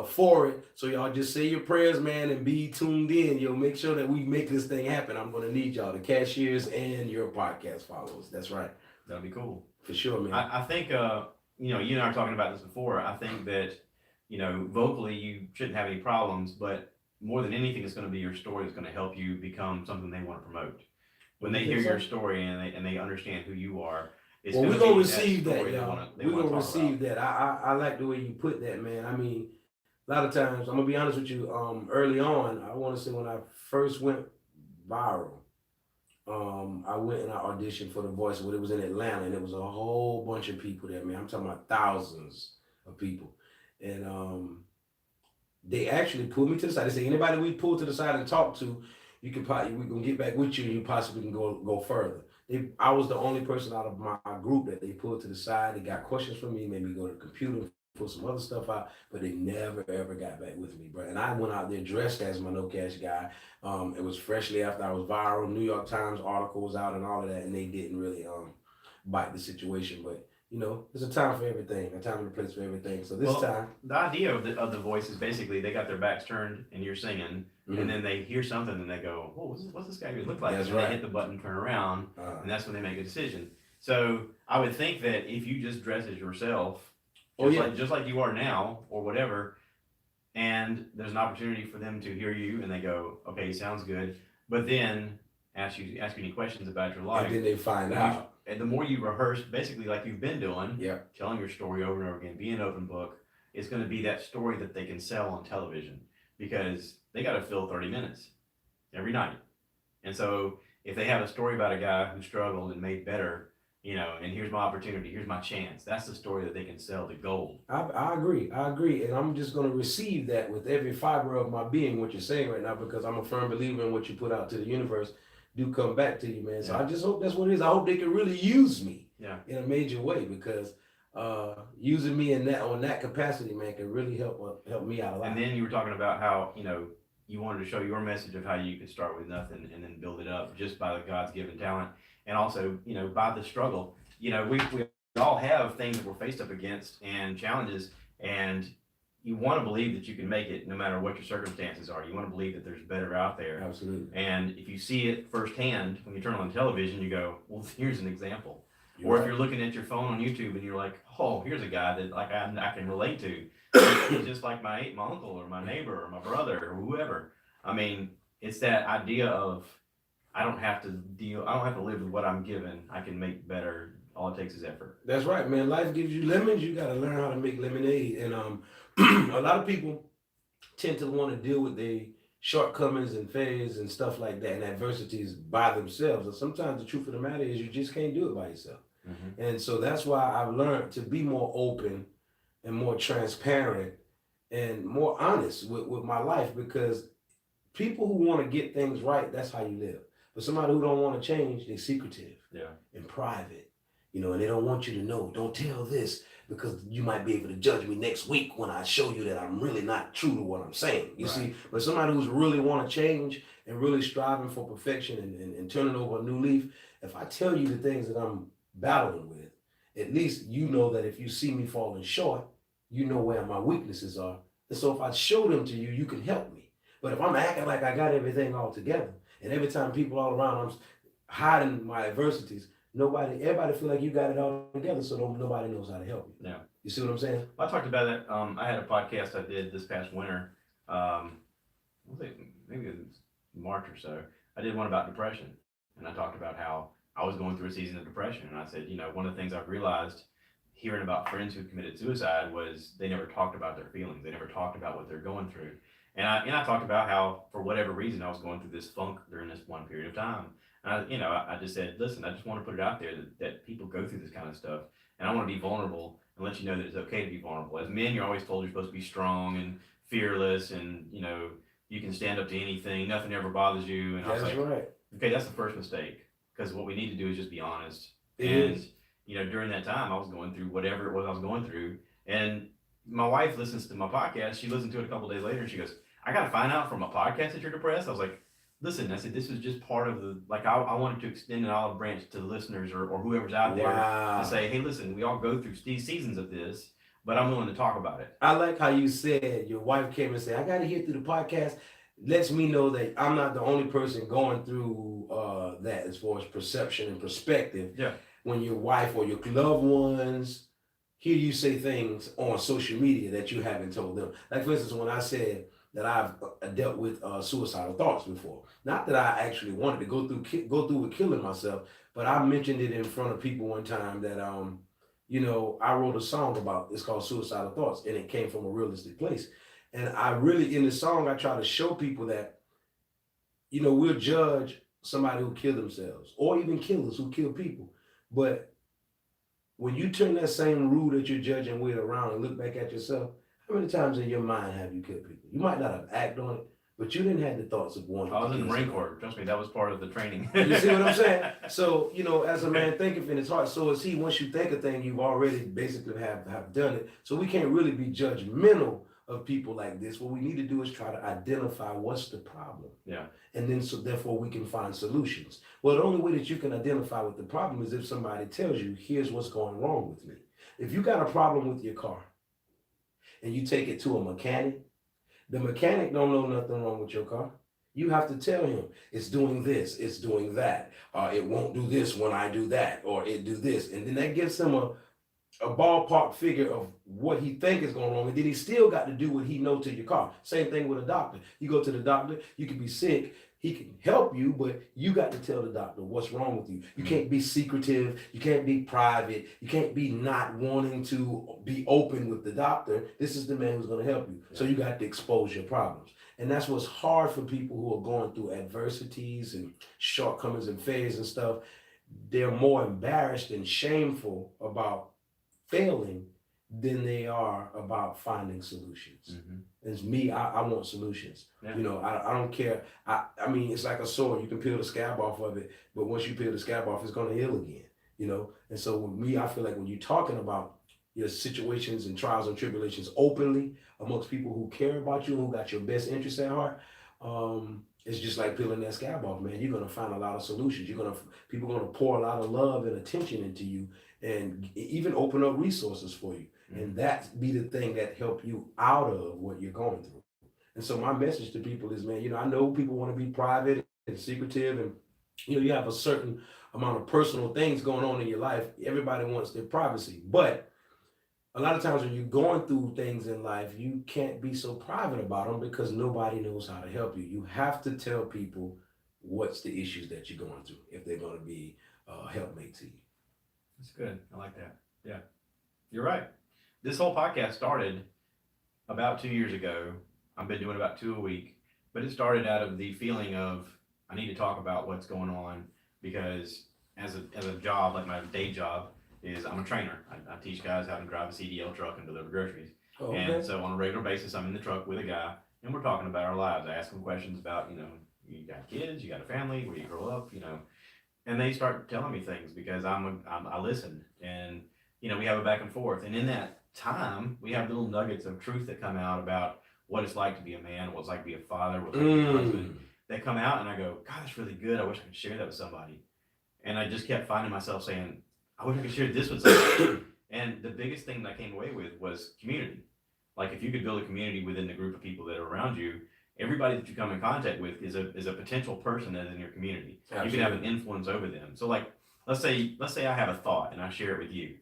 for it. So y'all just say your prayers, man, and be tuned in. You'll make sure that we make this thing happen. I'm going to need y'all, the cashiers and your podcast followers. That's right. That'll be cool. For sure, man. I think, you know, you and I were talking about this before. I think that, you know, vocally you shouldn't have any problems, but more than anything, it's going to be your story that's going to help you become something they want to promote. When they hear your story and they understand who you are, it's well, we're gonna going be to receive that, story y'all. they We're wanna going to talk receive about. that. I like the way you put that, man. I mean, a lot of times, I'm going to be honest with you, early on, I want to say when I first went viral, I went and I auditioned for The Voice. It was in Atlanta, and it was a whole bunch of people there, man. I'm talking about thousands of people. And they actually pulled me to the side. They say, anybody we pull to the side and talk to, you can probably, we're going to get back with you and you possibly can go further. I was the only person out of my group that they pulled to the side. They got questions from me, made me go to the computer, put some other stuff out, but they never ever got back with me, bro. And I went out there dressed as my no cash guy. It was freshly after I was viral. New York Times article was out and all of that, and they didn't really bite the situation. But you know, there's a time for everything, a time and a place for everything. So this time, the idea of the voice is basically they got their backs turned and you're singing, and then they hear something and they go, "Oh, what's this guy gonna look like?" That's and right. they hit the button, turn around, and that's when they make a decision. So I would think that if you just dress as yourself, just like you are now or whatever, and there's an opportunity for them to hear you and they go, "Okay, sounds good," but then ask you any questions about your life, and then they find and out. and the more you rehearse, basically like you've been doing, Yeah. telling your story over and over again, being an open book, it's going to be that story that they can sell on television because they got to fill 30 minutes every night. And so if they have a story about a guy who struggled and made better, you know, and here's my opportunity, here's my chance, that's the story that they can sell to gold. I agree. I agree. And I'm just going to receive that with every fiber of my being, what you're saying right now, because I'm a firm believer in what you put out to the universe do come back to you, man. So I just hope that's what it is. I hope they can really use me in a major way, because using me in that on that capacity, man, can really help me out a lot. And then you were talking about how, you know, you wanted to show your message of how you could start with nothing and then build it up just by the God's given talent. And also, you know, by the struggle. You know, we all have things that we're faced up against and challenges, and you want to believe that you can make it no matter what your circumstances are. You want to believe that there's better out there. Absolutely. And if you see it firsthand, when you turn on television, you go, well, here's an example. You're or right. if you're looking at your phone on YouTube and you're like, oh, here's a guy that like I can relate to. He's just like my uncle or my neighbor or my brother or whoever. I mean, it's that idea of I don't have to live with what I'm given. I can make better. All it takes is effort. That's right, man. Life gives you lemons. You got to learn how to make lemonade. And a lot of people tend to want to deal with the shortcomings and failures and stuff like that and adversities by themselves. And sometimes the truth of the matter is you just can't do it by yourself. Mm-hmm. And so that's why I've learned to be more open and more transparent and more honest with my life, because people who want to get things right, that's how you live. But somebody who don't want to change, they're secretive and private, you know, and they don't want you to know. Don't tell this because you might be able to judge me next week when I show you that I'm really not true to what I'm saying. You see, but somebody who's really want to change and really striving for perfection and turning over a new leaf, if I tell you the things that I'm battling with, at least you know that if you see me falling short, you know where my weaknesses are. And so if I show them to you, you can help me. But if I'm acting like I got everything all together, and every time people all around I'm hiding my adversities, everybody feel like you got it all together, so nobody knows how to help you. Yeah. You see what I'm saying? I talked about that. I had a podcast I did this past winter. Maybe it was March or so. I did one about depression, and I talked about how I was going through a season of depression, and I said, you know, one of the things I've realized hearing about friends who committed suicide was they never talked about their feelings. They never talked about what they're going through. And I talked about how, for whatever reason, I was going through this funk during this one period of time. And I just said, listen, I just want to put it out there that people go through this kind of stuff. And I want to be vulnerable and let you know that it's okay to be vulnerable. As men, you're always told you're supposed to be strong and fearless and, you know, you can stand up to anything. Nothing ever bothers you. And I was like, okay, that's the first mistake. Because what we need to do is just be honest. You know, during that time, I was going through whatever it was I was going through. And my wife listens to my podcast. She listened to it a couple days later and she goes, I got to find out from a podcast that you're depressed. I was like, listen, I said, this is just part of the, like, I wanted to extend an olive branch to the listeners or whoever's out there to say, hey, listen, we all go through these seasons of this, but I'm willing to talk about it. I like how you said your wife came and said, I got to hear through the podcast. Lets me know that I'm not the only person going through that as far as perception and perspective. Yeah. When your wife or your loved ones hear you say things on social media that you haven't told them. Like, for instance, when I said that I've dealt with suicidal thoughts before. Not that I actually wanted to go through with killing myself, but I mentioned it in front of people one time that you know, I wrote a song about, it's called Suicidal Thoughts, and it came from a realistic place. And I really, in the song, I try to show people that, you know, we'll judge somebody who killed themselves or even killers who kill people. But when you turn that same rule that you're judging with around and look back at yourself, how many times in your mind have you killed people? You might not have acted on it, but you didn't have the thoughts of wanting. I was to in the kill Marine somebody. Corps. Trust me, that was part of the training. You see what I'm saying? So, as a man thinketh in his heart, so is he. Once you think a thing, you've already basically have done it. So we can't really be judgmental of people like this. What we need to do is try to identify what's the problem. Yeah. And then so therefore we can find solutions. Well, the only way that you can identify what the problem is if somebody tells you, here's what's going wrong with me. If you got a problem with your car and you take it to a mechanic, the mechanic don't know nothing wrong with your car. You have to tell him it's doing this, it's doing that. It won't do this when I do that, or it do this. And then that gives him a ballpark figure of what he think is going wrong, and then he still got to do what he know to your car. Same thing with a doctor. You go to the doctor, you can be sick, he can help you, but you got to tell the doctor what's wrong with you. You can't be secretive, you can't be private, you can't be not wanting to be open with the doctor. This is the man who's going to help you. So you got to expose your problems. And that's what's hard for people who are going through adversities and shortcomings and failures and stuff. They're more embarrassed and shameful about failing than they are about finding solutions. It's me, I want solutions. Yeah. I don't care. I mean, it's like a sword. You can peel the scab off of it, but once you peel the scab off, it's going to heal again. And so with me, I feel like when you're talking about your situations and trials and tribulations openly amongst people who care about you, who got your best interests at heart, it's just like peeling that scab off, man. You're gonna find a lot of solutions. People are gonna pour a lot of love and attention into you, and even open up resources for you. And that be the thing that help you out of what you're going through. And so my message to people is, man, I know people want to be private and secretive, and you have a certain amount of personal things going on in your life. Everybody wants their privacy, but a lot of times when you're going through things in life, you can't be so private about them because nobody knows how to help you. You have to tell people what's the issues that you're going through if they're going to be helpmate to you. That's good. I like that. Yeah, you're right. This whole podcast started about 2 years ago. I've been doing about 2 a week, but it started out of the feeling of I need to talk about what's going on because as a job, like my day job, is I'm a trainer. I teach guys how to drive a CDL truck and deliver groceries. Okay. And so on a regular basis, I'm in the truck with a guy and we're talking about our lives. I ask them questions about, you got kids, you got a family, where you grow up, and they start telling me things because I listen and, we have a back and forth. And in that time, we have little nuggets of truth that come out about what it's like to be a man, what it's like to be a father, what it's like to be a husband. They come out and I go, God, that's really good. I wish I could share that with somebody. And I just kept finding myself saying, I wish I could share this with somebody. And the biggest thing that I came away with was community. Like if you could build a community within the group of people that are around you, everybody that you come in contact with is a potential person that is in your community. Absolutely. You can have an influence over them. So like, let's say I have a thought and I share it with you.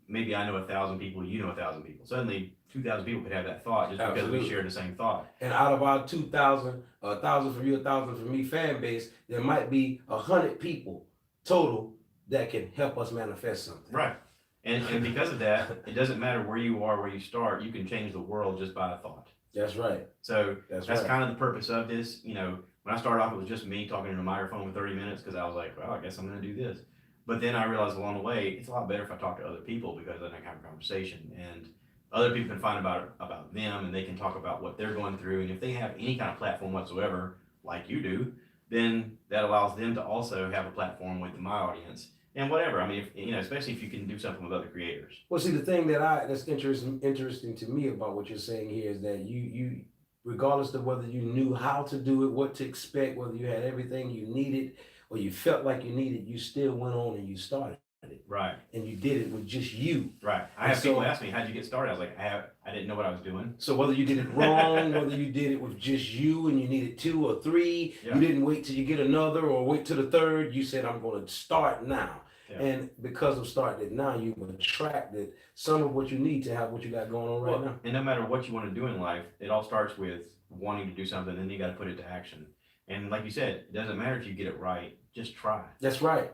Maybe I know 1,000 people, you know 1,000 people. Suddenly 2,000 people could have that thought just because we share the same thought. And out of our 2,000, 1,000 from you, 1,000 from me fan base, there might be 100 people total that can help us manifest something. Right. And because of that, it doesn't matter where you are, where you start, you can change the world just by a thought. That's right. So that's right. Kind of the purpose of this. When I started off, it was just me talking in a microphone for 30 minutes because I was like, well, I guess I'm going to do this. But then I realized along the way, it's a lot better if I talk to other people because then I can have a conversation and other people can find about them and they can talk about what they're going through. And if they have any kind of platform whatsoever, like you do, then that allows them to also have a platform with my audience and whatever. I mean, especially if you can do something with other creators. Well, see, the thing that's interesting to me about what you're saying here is that you regardless of whether you knew how to do it, what to expect, whether you had everything you needed or you felt like you needed, you still went on and you started it. Right. And you did it with just you. Right. I have people ask me, how'd you get started? I was like, I didn't know what I was doing. So whether you did it wrong, whether you did it with just you and you needed 2 or 3, you didn't wait till you get another or wait till the third, you said, I'm going to start now. Yeah. And because of starting it now, you've attracted some of what you need to have what you got going on right now. And no matter what you want to do in life, it all starts with wanting to do something, and then you got to put it to action. And like you said, it doesn't matter if you get it right, just try. That's right.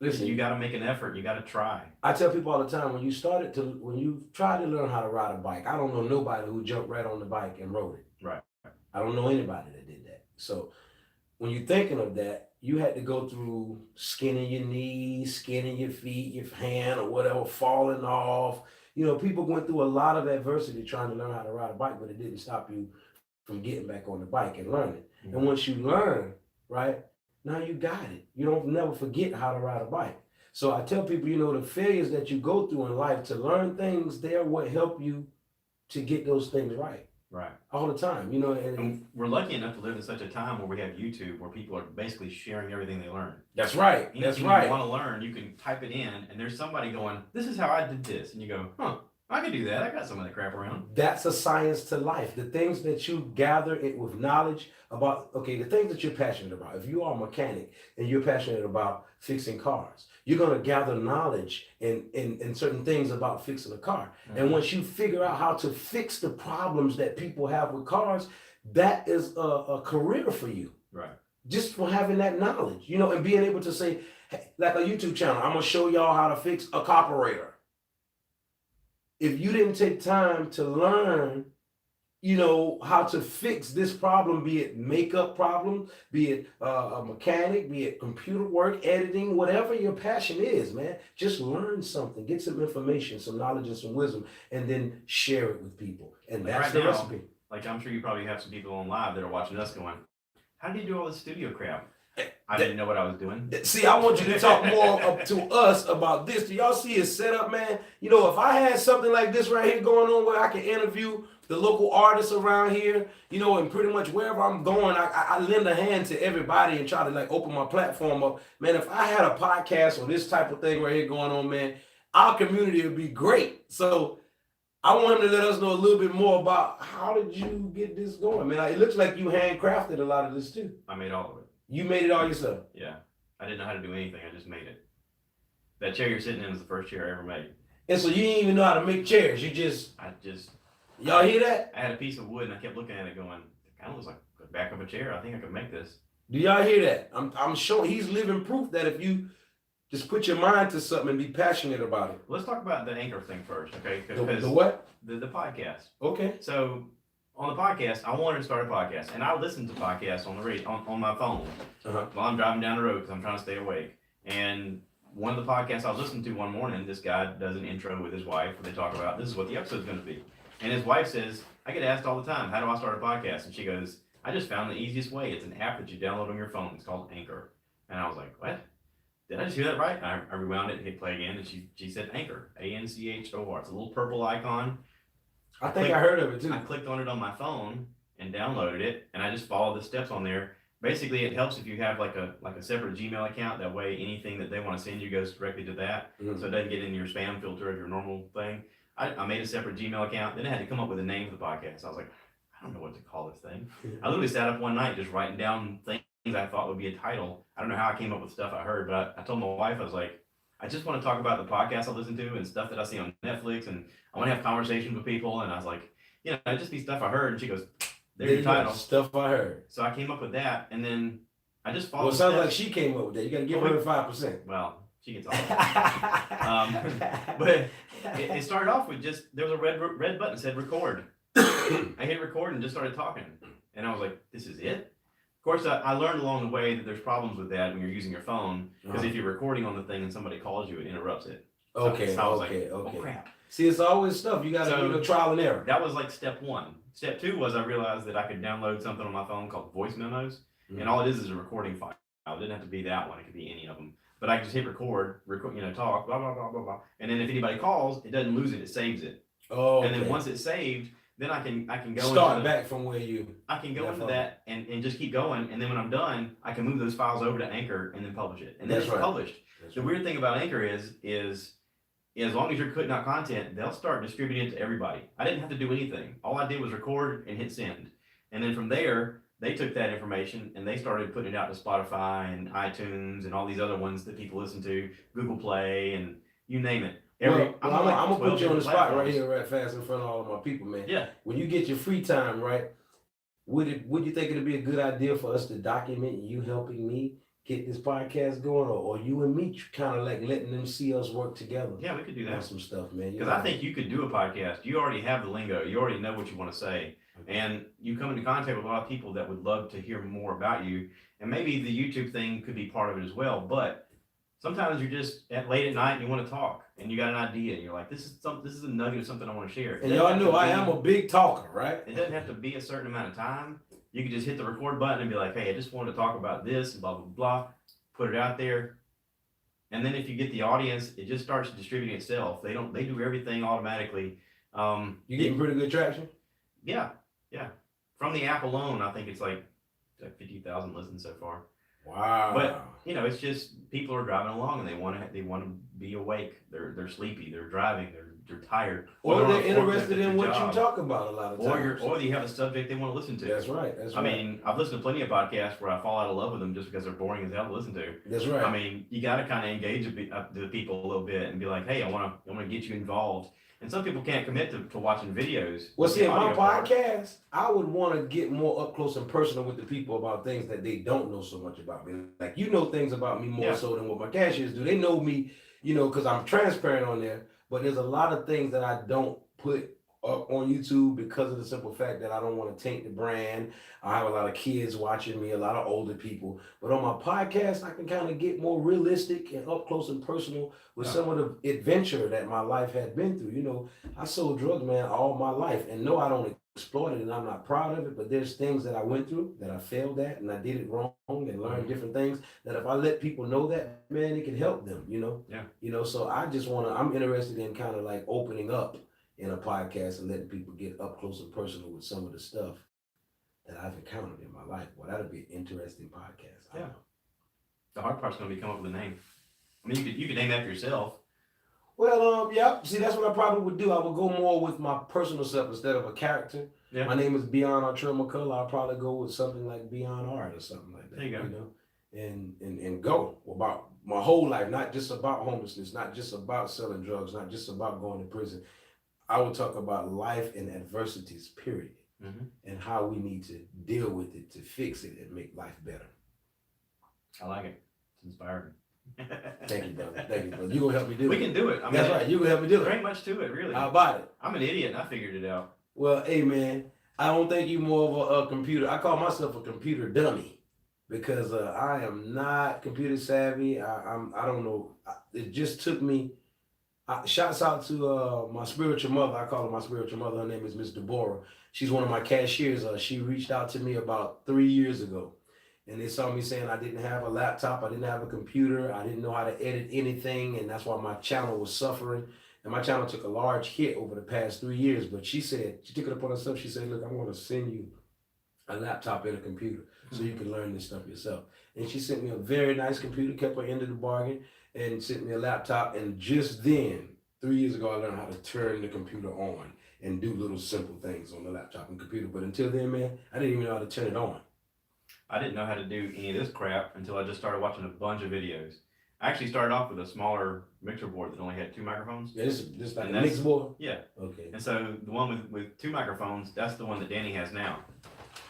Listen, you got to make an effort. You got to try. I tell people all the time, when you try to learn how to ride a bike, I don't know nobody who jumped right on the bike and rode it. Right. I don't know anybody that did that. So when you're thinking of that, you had to go through skinning your knees, skinning your feet, your hand or whatever, falling off. People went through a lot of adversity trying to learn how to ride a bike, but it didn't stop you from getting back on the bike and learning. Mhm. And once you learn, right, now you got it. You don't never forget how to ride a bike. So I tell people, the failures that you go through in life to learn things, they're what help you to get those things right Right. all the time. And we're lucky enough to live in such a time where we have YouTube, where people are basically sharing everything they learn. That's right. Anything That's you right. want to learn, you can type it in, and there's somebody going, "This is how I did this," and you go, "Huh, I could do that. I got some of that crap around." That's a science to life. The things that you gather it with knowledge about, okay, the things that you're passionate about. If you are a mechanic and you're passionate about fixing cars, you're going to gather knowledge in certain things about fixing a car. And once you figure out how to fix the problems that people have with cars, that is a career for you. Right. Just for having that knowledge, and being able to say, hey, like a YouTube channel, I'm going to show y'all how to fix a carburetor. If you didn't take time to learn, how to fix this problem, be it makeup problem, be it a mechanic, be it computer work, editing, whatever your passion is, man, just learn something, get some information, some knowledge and some wisdom, and then share it with people. And Like that's right the now, recipe. Like, I'm sure you probably have some people on live that are watching us going, "How do you do all this studio crap?" I didn't know what I was doing. See, I want you to talk more up to us about this. Do y'all see his setup, man? If I had something like this right here going on where I can interview the local artists around here, and pretty much wherever I'm going, I lend a hand to everybody and try to like open my platform up. Man, if I had a podcast or this type of thing right here going on, man, our community would be great. So I want him to let us know a little bit more about how did you get this going, man? It looks like you handcrafted a lot of this too. I made all of it. You made it all yourself. Yeah. I didn't know how to do anything. I just made it. That chair you're sitting in is the first chair I ever made. And so you didn't even know how to make chairs. Y'all hear that? I had a piece of wood and I kept looking at it going, it kind of looks like the back of a chair. I think I could make this. Do y'all hear that? I'm showing he's living proof that if you just put your mind to something and be passionate about it. Let's talk about the Anchor thing first, okay? The what? The podcast. Okay. So on the podcast, I wanted to start a podcast, and I listen to podcasts on the radio on my phone while I'm driving down the road because I'm trying to stay awake. And one of the podcasts I was listening to one morning, this guy does an intro with his wife where they talk about this is what the episode's going to be. And his wife says, "I get asked all the time, how do I start a podcast?" And she goes, "I just found the easiest way. It's an app that you download on your phone. It's called Anchor." And I was like, "What? Did I just hear that right?" And I rewound it and hit play again, and she said Anchor, ANCHOR. It's a little purple icon. I think I heard of it too. I clicked on it on my phone and downloaded it, and I just followed the steps on there. Basically, it helps if you have like a separate Gmail account. That way, anything that they want to send you goes directly to that, so it doesn't get in your spam filter of your normal thing. I made a separate Gmail account. Then I had to come up with a name for the podcast. I was like, I don't know what to call this thing. I literally sat up one night just writing down things I thought would be a title. I don't know how I came up with stuff I heard, but I told my wife, I was like, I just want to talk about the podcasts I listen to and stuff that I see on Netflix, and I want to have conversations with people. And I was like, just be stuff I heard. And she goes, "There's your title." Stuff I heard. So I came up with that, and then I just followed. Well, it sounds like she came up with that. You got to give her 5%. Well, she gets all that. But it started off with there was a red button that said record. I hit record and just started talking, and I was like, "This is it." Of course, I learned along the way that there's problems with that when you're using your phone, because if you're recording on the thing and somebody calls you, it interrupts it. Okay, So I was okay. Oh, crap. See, it's always stuff. You got to trial and error. That was like step one. Step two was I realized that I could download something on my phone called voice memos, and all it is a recording file. It didn't have to be that one. It could be any of them. But I could just hit record, talk, blah, blah, blah, blah, blah. And then if anybody calls, it doesn't lose it. It saves it. Oh, okay. And then once it's saved, then I can go start back from where you. I can go into that and just keep going. And then when I'm done, I can move those files over to Anchor and then publish it. And then it's published. The weird thing about Anchor is as long as you're putting out content, they'll start distributing it to everybody. I didn't have to do anything. All I did was record and hit send. And then from there, they took that information and they started putting it out to Spotify and iTunes and all these other ones that people listen to, Google Play, and you name it. I'm gonna put you on the spot right here, right fast in front of all of my people, man. Yeah. When you get your free time, right? Would you think it'd be a good idea for us to document you helping me get this podcast going, or you and me kind of like letting them see us work together? Yeah, we could do that. Some stuff, man. Because I think you could do a podcast. You already have the lingo. You already know what you want to say. And you come into contact with a lot of people that would love to hear more about you. And maybe the YouTube thing could be part of it as well. But sometimes you're just at late at night and you want to talk and you got an idea and you're like, this is a nugget of something I want to share. And y'all know I am a big talker, right? It doesn't have to be a certain amount of time. You can just hit the record button and be like, hey, I just wanted to talk about this and blah, blah, blah, put it out there. And then if you get the audience, it just starts distributing itself. They do everything automatically. You getting pretty good traction? Yeah. From the app alone, I think it's like 50,000 listens so far. Wow. But it's just people are driving along and they want to be awake. They're sleepy. They're driving. They're tired. Or they're they're on a interested in forklift what at their you job. talk about a lot of times. Or you have a subject they want to listen to. That's right. I mean, I've listened to plenty of podcasts where I fall out of love with them just because they're boring as hell to listen to. That's right. I mean, you got to kind of engage the people a little bit and be like, hey, I want to get you involved. And some people can't commit to watching videos. Well, see, in my audio part. podcast, I would want to get more up close and personal with the people about things that they don't know so much about me. Like, things about me more so than what my cashiers do. They know me, because I'm transparent on there. But there's a lot of things that I don't put up on YouTube because of the simple fact that I don't want to taint the brand. I have a lot of kids watching me, a lot of older people. But on my podcast, I can kind of get more realistic and up close and personal with some of the adventure that my life had been through. I sold drugs, man, all my life. And no, I don't exploit it and I'm not proud of it, but there's things that I went through that I failed at and I did it wrong and learned different things that if I let people know that, man, it can help them, Yeah. So I just I'm interested in kind of like opening up in a podcast and letting people get up close and personal with some of the stuff that I've encountered in my life. Well, that'll be an interesting podcast. Yeah. The hard part's going to be come up with a name. I mean, you could name after yourself. Well, yeah. See, that's what I probably would do. I would go more with my personal self instead of a character. Yeah. My name is Beyond Artrell McCullough. I'll probably go with something like Beyond Art or something like that. There you go. And go about my whole life, not just about homelessness, not just about selling drugs, not just about going to prison. I will talk about life and adversities, period, and how we need to deal with it to fix it and make life better. I like it. It's inspiring. Thank you, brother. Thank you, brother. You're going to help me do it. We can do it. I mean, That's right. You're going to help me do there it. ain't much to it, really. How about it? I'm an idiot and I figured it out. Well, hey, man, I don't think you more of a computer. I call myself a computer dummy because I am not computer savvy. I don't know. It just took me. Shouts out to my spiritual mother. I call her my spiritual mother. Her name is Miss Deborah. She's one of my cashiers. She reached out to me about 3 years ago. And they saw me saying I didn't have a laptop. I didn't have a computer. I didn't know how to edit anything. And that's why my channel was suffering. And my channel took a large hit over the past 3 years. But she took it upon herself. She said, look, I'm going to send you a laptop and a computer so you can learn this stuff yourself. And she sent me a very nice computer, kept her end of the bargain, and sent me a laptop. And just then, 3 years ago, I learned how to turn the computer on and do little simple things on the laptop and computer. But until then, man, I didn't even know how to turn it on. I didn't know how to do any of this crap until I just started watching a bunch of videos. I actually started off with a smaller mixer board that only had 2 microphones. Yeah, this like And a mix board? Yeah. Okay. And so the one with 2 microphones, that's the one that Danny has now.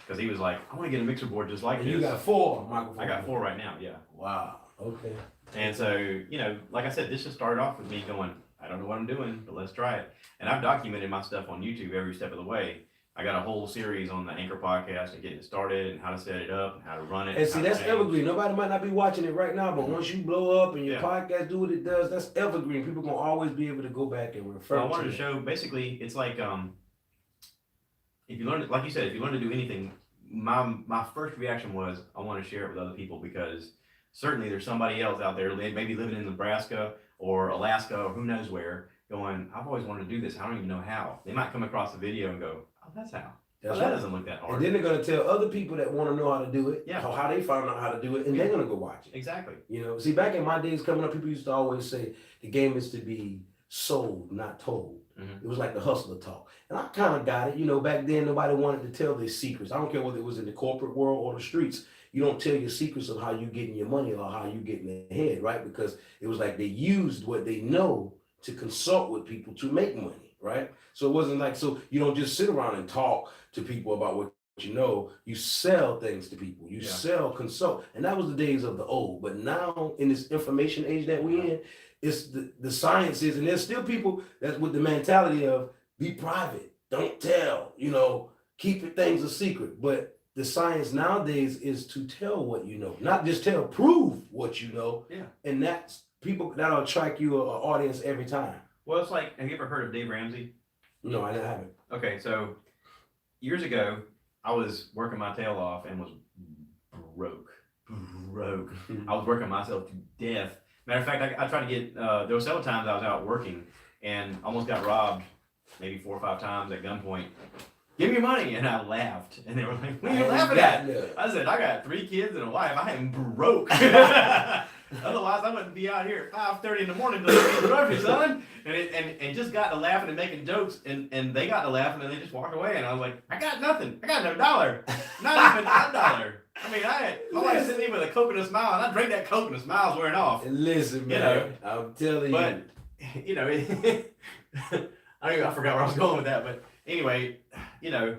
Because he was like, I want to get a mixer board just like And this. you got 4 microphones? I got 4 right now, yeah. Wow. Okay. And so, like I said, this just started off with me going, I don't know what I'm doing, but let's try it. And I've documented my stuff on YouTube every step of the way. I got a whole series on the Anchor podcast and getting it started and how to set it up and how to run it. And see, how to that's change. evergreen. Nobody might not be watching it right now, but once you blow up and your Yeah. podcast do what it does, that's evergreen. People gonna always be able to go back and refer So I wanted to to it. show, basically, it's like, if you learn, like you said, if you learn to do anything, my first reaction was, I want to share it with other people because certainly there's somebody else out there, maybe living in Nebraska or Alaska or who knows where, going, I've always wanted to do this. I don't even know how. They might come across the video and go, oh, that's how. That's That right. doesn't look that hard. And then they're gonna tell other people that want to know how to do it, Yeah. how they found out how to do it, and they're gonna go watch it. Exactly. See, back in my days coming up, people used to always say the game is to be sold, not told. Mhm. It was like the hustler talk. And I kind of got it. Back then, nobody wanted to tell their secrets. I don't care whether it was in the corporate world or the streets. You don't tell your secrets of how you getting your money or how you getting ahead, right? Because it was like they used what they know to consult with people to make money, right? So it wasn't like, so you don't just sit around and talk to people about what you know. You sell things to people. You Yeah. sell, consult. And that was the days of the old. But now in this information age that we're in, it's the sciences, and there's still people that's with the mentality of be private, don't tell, keep your things a secret. But the science nowadays is to tell what you know, not just prove what you know. Yeah. And that's people that'll attract you an audience every time. Well, it's like, have you ever heard of Dave Ramsey? No, I haven't. Okay, so years ago, I was working my tail off and was broke. I was working myself to death. Matter of fact, I tried to get, there were several times I was out working and almost got robbed maybe 4 or 5 times at gunpoint. Give me your money. And I laughed. And they were like, what are you laughing at? I said, I got 3 kids and a wife. I am broke. Otherwise, I wouldn't be out here at 5:30 in the morning delivering groceries, son. And just got to laughing and making jokes. And they got to laughing and they just walked away. And I was like, I got nothing. I got no dollar. Not even $1. I mean, my wife sitting there with a Coke and a smile. And I drank that Coke and the smile's wearing off. Listen, man. I'm telling you. But, you know, I forgot where I was going with that. But anyway, you know,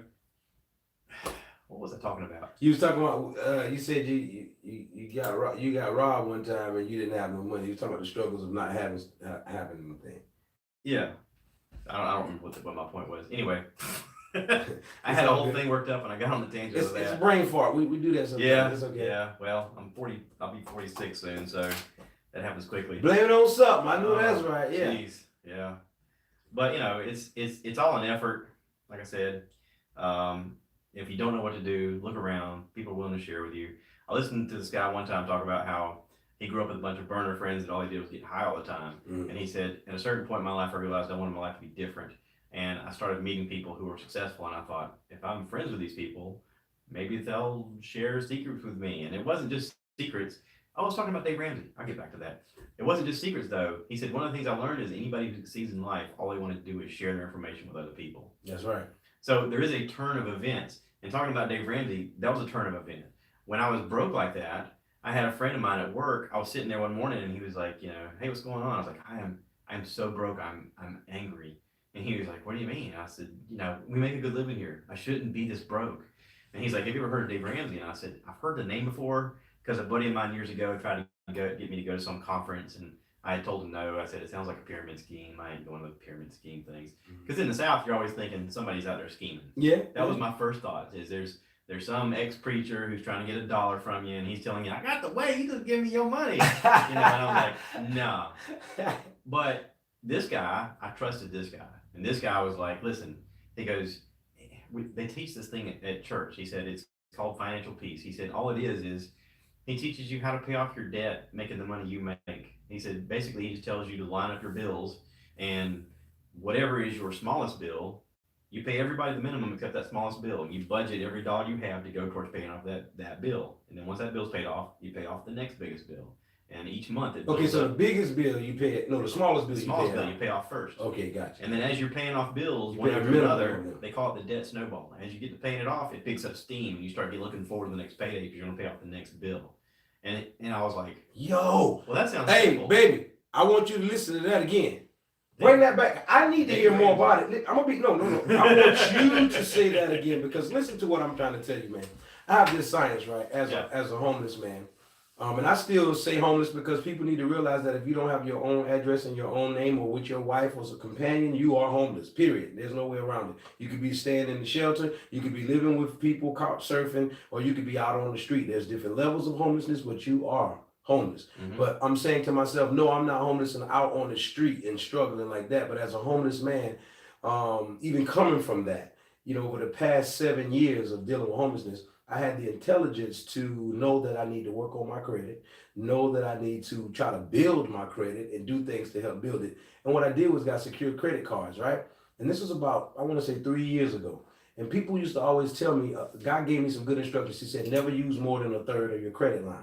what was I talking about? You was talking about. You said you got robbed one time and you didn't have no money. You was talking about the struggles of not having anything. Yeah, I don't remember what my point was. Anyway, I had a whole thing worked up and I got on the tangent of that. It's a brain fart. We do that sometimes. Yeah, it's okay. Yeah. Well, I'm 40. I'll be 46 soon, so that happens quickly. Blame it on something. I know that's right. Yeah. Geez, yeah. But you know, it's all an effort. Like I said, if you don't know what to do, look around. People are willing to share with you. I listened to this guy one time talk about how he grew up with a bunch of burner friends and all he did was get high all the time. Mm-hmm. And he said, at a certain point in my life, I realized I wanted my life to be different. And I started meeting people who were successful. And I thought, if I'm friends with these people, maybe they'll share secrets with me. And it wasn't just secrets. I was talking about Dave Ramsey. I'll get back to that. It wasn't just secrets, though. He said, one of the things I learned is anybody who succeeds in life, all they want to do is share their information with other people. That's right. So there is a turn of events. And talking about Dave Ramsey, that was a turn of event. When I was broke like that, I had a friend of mine at work. I was sitting there one morning and he was like, you know, hey, what's going on? I was like, I'm so broke. I'm angry. And he was like, what do you mean? I said, you know, we make a good living here. I shouldn't be this broke. And he's like, have you ever heard of Dave Ramsey? And I said, I've heard the name before because a buddy of mine years ago tried to get me to go to some conference and I had told him no. I said, it sounds like a pyramid scheme. I ain't going to the pyramid scheme things. Because in the South, you're always thinking somebody's out there scheming. Yeah. That was my first thought is there's some ex-preacher who's trying to get $1 from you and he's telling you, I got the way, you just give me your money. You know, and I'm like, no. But this guy, I trusted this guy. And this guy was like, listen, he goes, they teach this thing at church. He said, it's called financial peace. He said, all it is he teaches you how to pay off your debt, making the money you make. He said, basically, he just tells you to line up your bills and whatever is your smallest bill, you pay everybody the minimum except that smallest bill. And you budget every dollar you have to go towards paying off that bill. And then once that bill's paid off, you pay off the next biggest bill. And each month it okay, so the biggest bill you pay, the smallest bill you pay off first. Okay, gotcha. And then as you're paying off bills, one after another, they call it the debt snowball. As you get to paying it off, it picks up steam and you start looking forward to the next payday because you're going to pay off the next bill. And I was like, yo, well, that sounds hey, simple. baby, I want you to listen to that again. Bring that back. I need to hear more about it. I'm gonna be no. I want you to say that again because listen to what I'm trying to tell you, man. I have this science, right, as a homeless man. And I still say homeless because people need to realize that if you don't have your own address and your own name or with your wife or as a companion, you are homeless, period. There's no way around it. You could be staying in the shelter, you could be living with people, couch surfing, or you could be out on the street. There's different levels of homelessness, but you are homeless. Mm-hmm. But I'm saying to myself, no, I'm not homeless and out on the street and struggling like that. But as a homeless man, even coming from that, over the past 7 years of dealing with homelessness, I had the intelligence to know that I need to work on my credit, know that I need to try to build my credit and do things to help build it. And what I did was got secured credit cards, right? And this was about, I want to say 3 years ago. And people used to always tell me, God gave me some good instructions. He said, never use more than a third of your credit line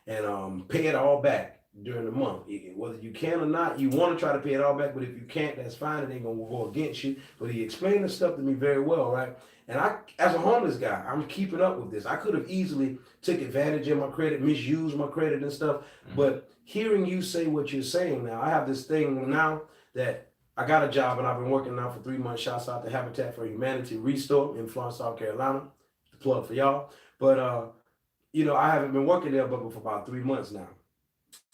and pay it all back during the month. Whether you can or not, you want to try to pay it all back, but if you can't, that's fine. It ain't going to go against you. But he explained the stuff to me very well, right? And I, as a homeless guy, I'm keeping up with this. I could have easily took advantage of my credit, misused my credit and stuff. Mm-hmm. But hearing you say what you're saying now, I have this thing now that I got a job and I've been working now for 3 months. Shouts out to Habitat for Humanity Restore in Florence, South Carolina. The plug for y'all. But, I haven't been working there but for about 3 months now.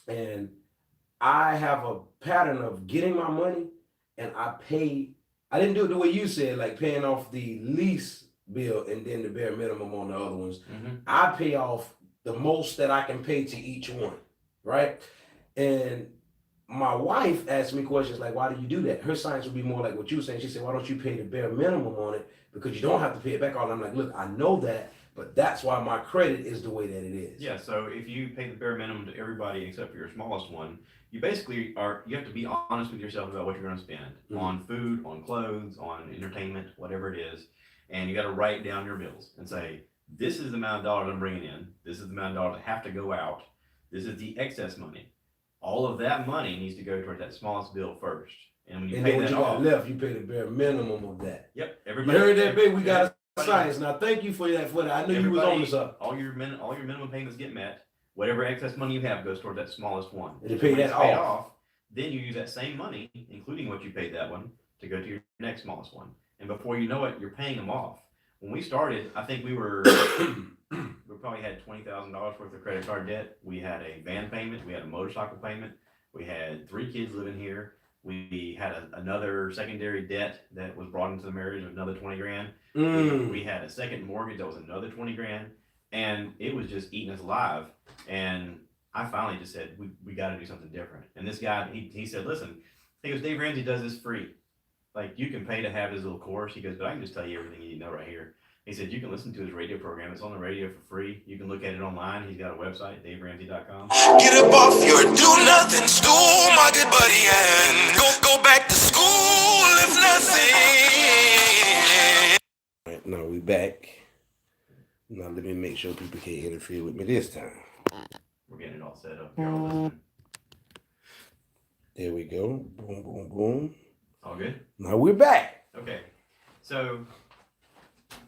And I have a pattern of getting my money and I didn't do it the way you said, like paying off the least bill and then the bare minimum on the other ones. Mhm. I pay off the most that I can pay to each one, right? And my wife asked me questions like, why do you do that? Her science would be more like what you were saying. She said, why don't you pay the bare minimum on it? Because you don't have to pay it back all. I'm like, look, I know that, but that's why my credit is the way that it is. Yeah, so if you pay the bare minimum to everybody except for your smallest one, you basically you have to be honest with yourself about what you're going to spend on food, on clothes, on entertainment, whatever it is. And you got to write down your bills and say, this is the amount of dollars I'm bringing in. This is the amount of dollars that have to go out. This is the excess money. All of that money needs to go toward that smallest bill first. And when you And pay then what that you got off, left, you pay the bare minimum of that. yep, You everybody. heard that, babe? We got everybody- science. Now, thank you for that. I knew you was on this up. all your minimum payments get met. Whatever excess money you have goes toward that smallest one. And you pay When that it's paid off. then you use that same money, including what you paid that one, to go to your next smallest one. And before you know it, you're paying them off. When we started, I think we probably had $20,000 worth of credit card debt. We had a van payment. We had a motorcycle payment. We had 3 kids living here. We had another secondary debt that was brought into the marriage of another 20 grand. We had a second mortgage that was another 20 grand. And it was just eating us alive. And I finally just said, we got to do something different. And this guy, he said, listen, he goes, Dave Ramsey does this free. Like, you can pay to have his little course. He goes, but I can just tell you everything you need to know right here. He said, you can listen to his radio program. It's on the radio for free. You can look at it online. He's got a website, DaveRamsey.com. Get up off your do-nothing stool, my good buddy, and go back to school if nothing. All right, now we back. Now let me make sure people can't interfere with me this time. We're getting it all set up here. All listening. There we go. Boom, boom, boom. All good? Now we're back. Okay. So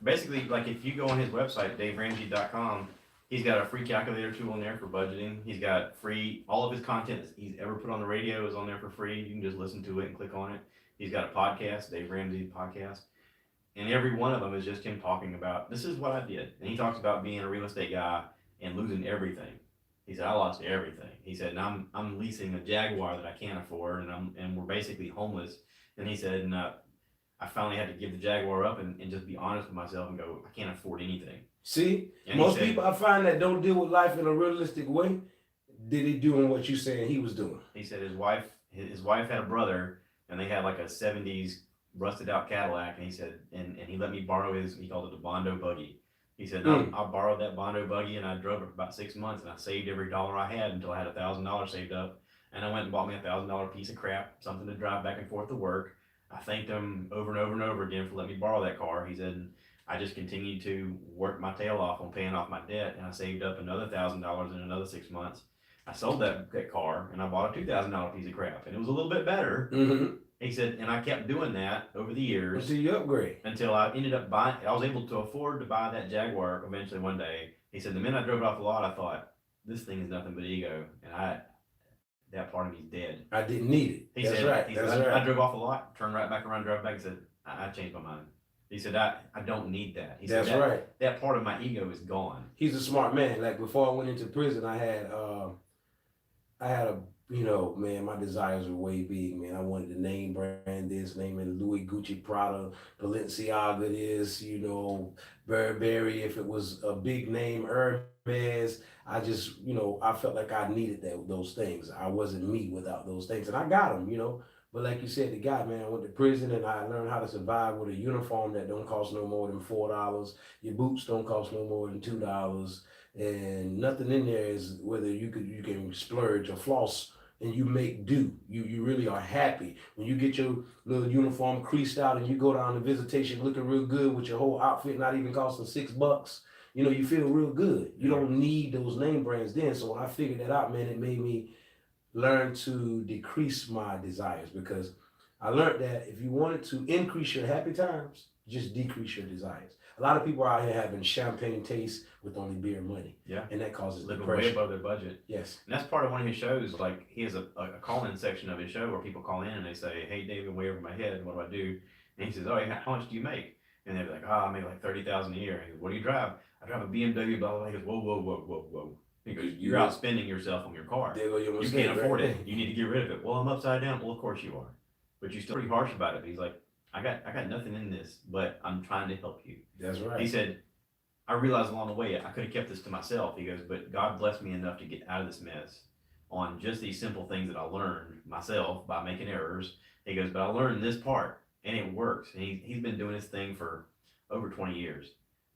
basically, like, if you go on his website, DaveRamsey.com, he's got a free calculator tool in there for budgeting. He's got free, all of his content that he's ever put on the radio is on there for free. You can just listen to it and click on it. He's got a podcast, Dave Ramsey podcast. And every one of them is just him talking about, this is what I did. And he talks about being a real estate guy and losing everything. He said, I lost everything. He said, and I'm leasing a Jaguar that I can't afford, and we're basically homeless. And he said, and I finally had to give the Jaguar up and just be honest with myself and go, I can't afford anything. See, And most he said, people I find that don't deal with life in a realistic way, did he doing what you saying he was doing? He said his wife had a brother, and they had like a 70s rusted out Cadillac, and he said, and he let me borrow he called it the Bondo buggy. He said, I borrowed that Bondo buggy and I drove it for about 6 months, and I saved every dollar I had until I had $1,000 saved up. And I went and bought me $1,000 piece of crap, something to drive back and forth to work. I thanked him over and over and over again for letting me borrow that car. He said, I just continued to work my tail off on paying off my debt, and I saved up another $1,000 in another 6 months. I sold that car and I bought a $2,000 piece of crap, and it was a little bit better. He said, and I kept doing that over the years Until you upgrade. until I ended up buying. I was able to afford to buy that Jaguar eventually one day. He said, the minute I drove it off the lot, I thought, this thing is nothing but ego, and that part of me is dead. I didn't need it. He That's said, right. He That's said, right. I drove off the lot, turned right back around, drove back, and said, I changed my mind. He said, I don't need that. He said, That's right. That part of my ego is gone. He's a smart man. Like before I went into prison, I had a, you know, man, my desires were way big, man. I wanted to name brand this, name it Louis, Gucci, Prada, Balenciaga this, you know, Burberry. If it was a big name, Hermes, I just, you know, I felt like I needed those things. I wasn't me without those things, and I got them, you know. But like you said, the guy, man, I went to prison and I learned how to survive with a uniform that don't cost no more than $4. Your boots don't cost no more than $2. And nothing in there is whether you can splurge or floss and you make do. You really are happy when you get your little uniform creased out and you go down to visitation looking real good with your whole outfit not even costing $6. You know, you feel real good. You don't need those name brands then. So when I figured that out, man, it made me learn to decrease my desires, because I learned that if you wanted to increase your happy times, just decrease your desires. A lot of people are out here having champagne taste with only beer money. Yeah. And that causes Living depression. way above their budget. Yes. And that's part of one of his shows. Like, he has a call-in section of his show where people call in and they say, hey, David, way over my head, what do I do? And he says, oh, how much do you make? And they're like, I make like $30,000 a year. He goes, what do you drive? I drive a BMW, blah, blah, blah. He goes, whoa. He goes, you're outspending yourself on your car. There go your You mistake, can't afford right? it. You need to get rid of it. Well, I'm upside down. Well, of course you are. But you're still pretty harsh about it. He's like, I got nothing in this, but I'm trying to help you. That's He right. said, I realized along the way I could have kept this to myself. He goes, but God blessed me enough to get out of this mess on just these simple things that I learned myself by making errors. He goes, but I learned this part and it works. And he's been doing this thing for over 20 years.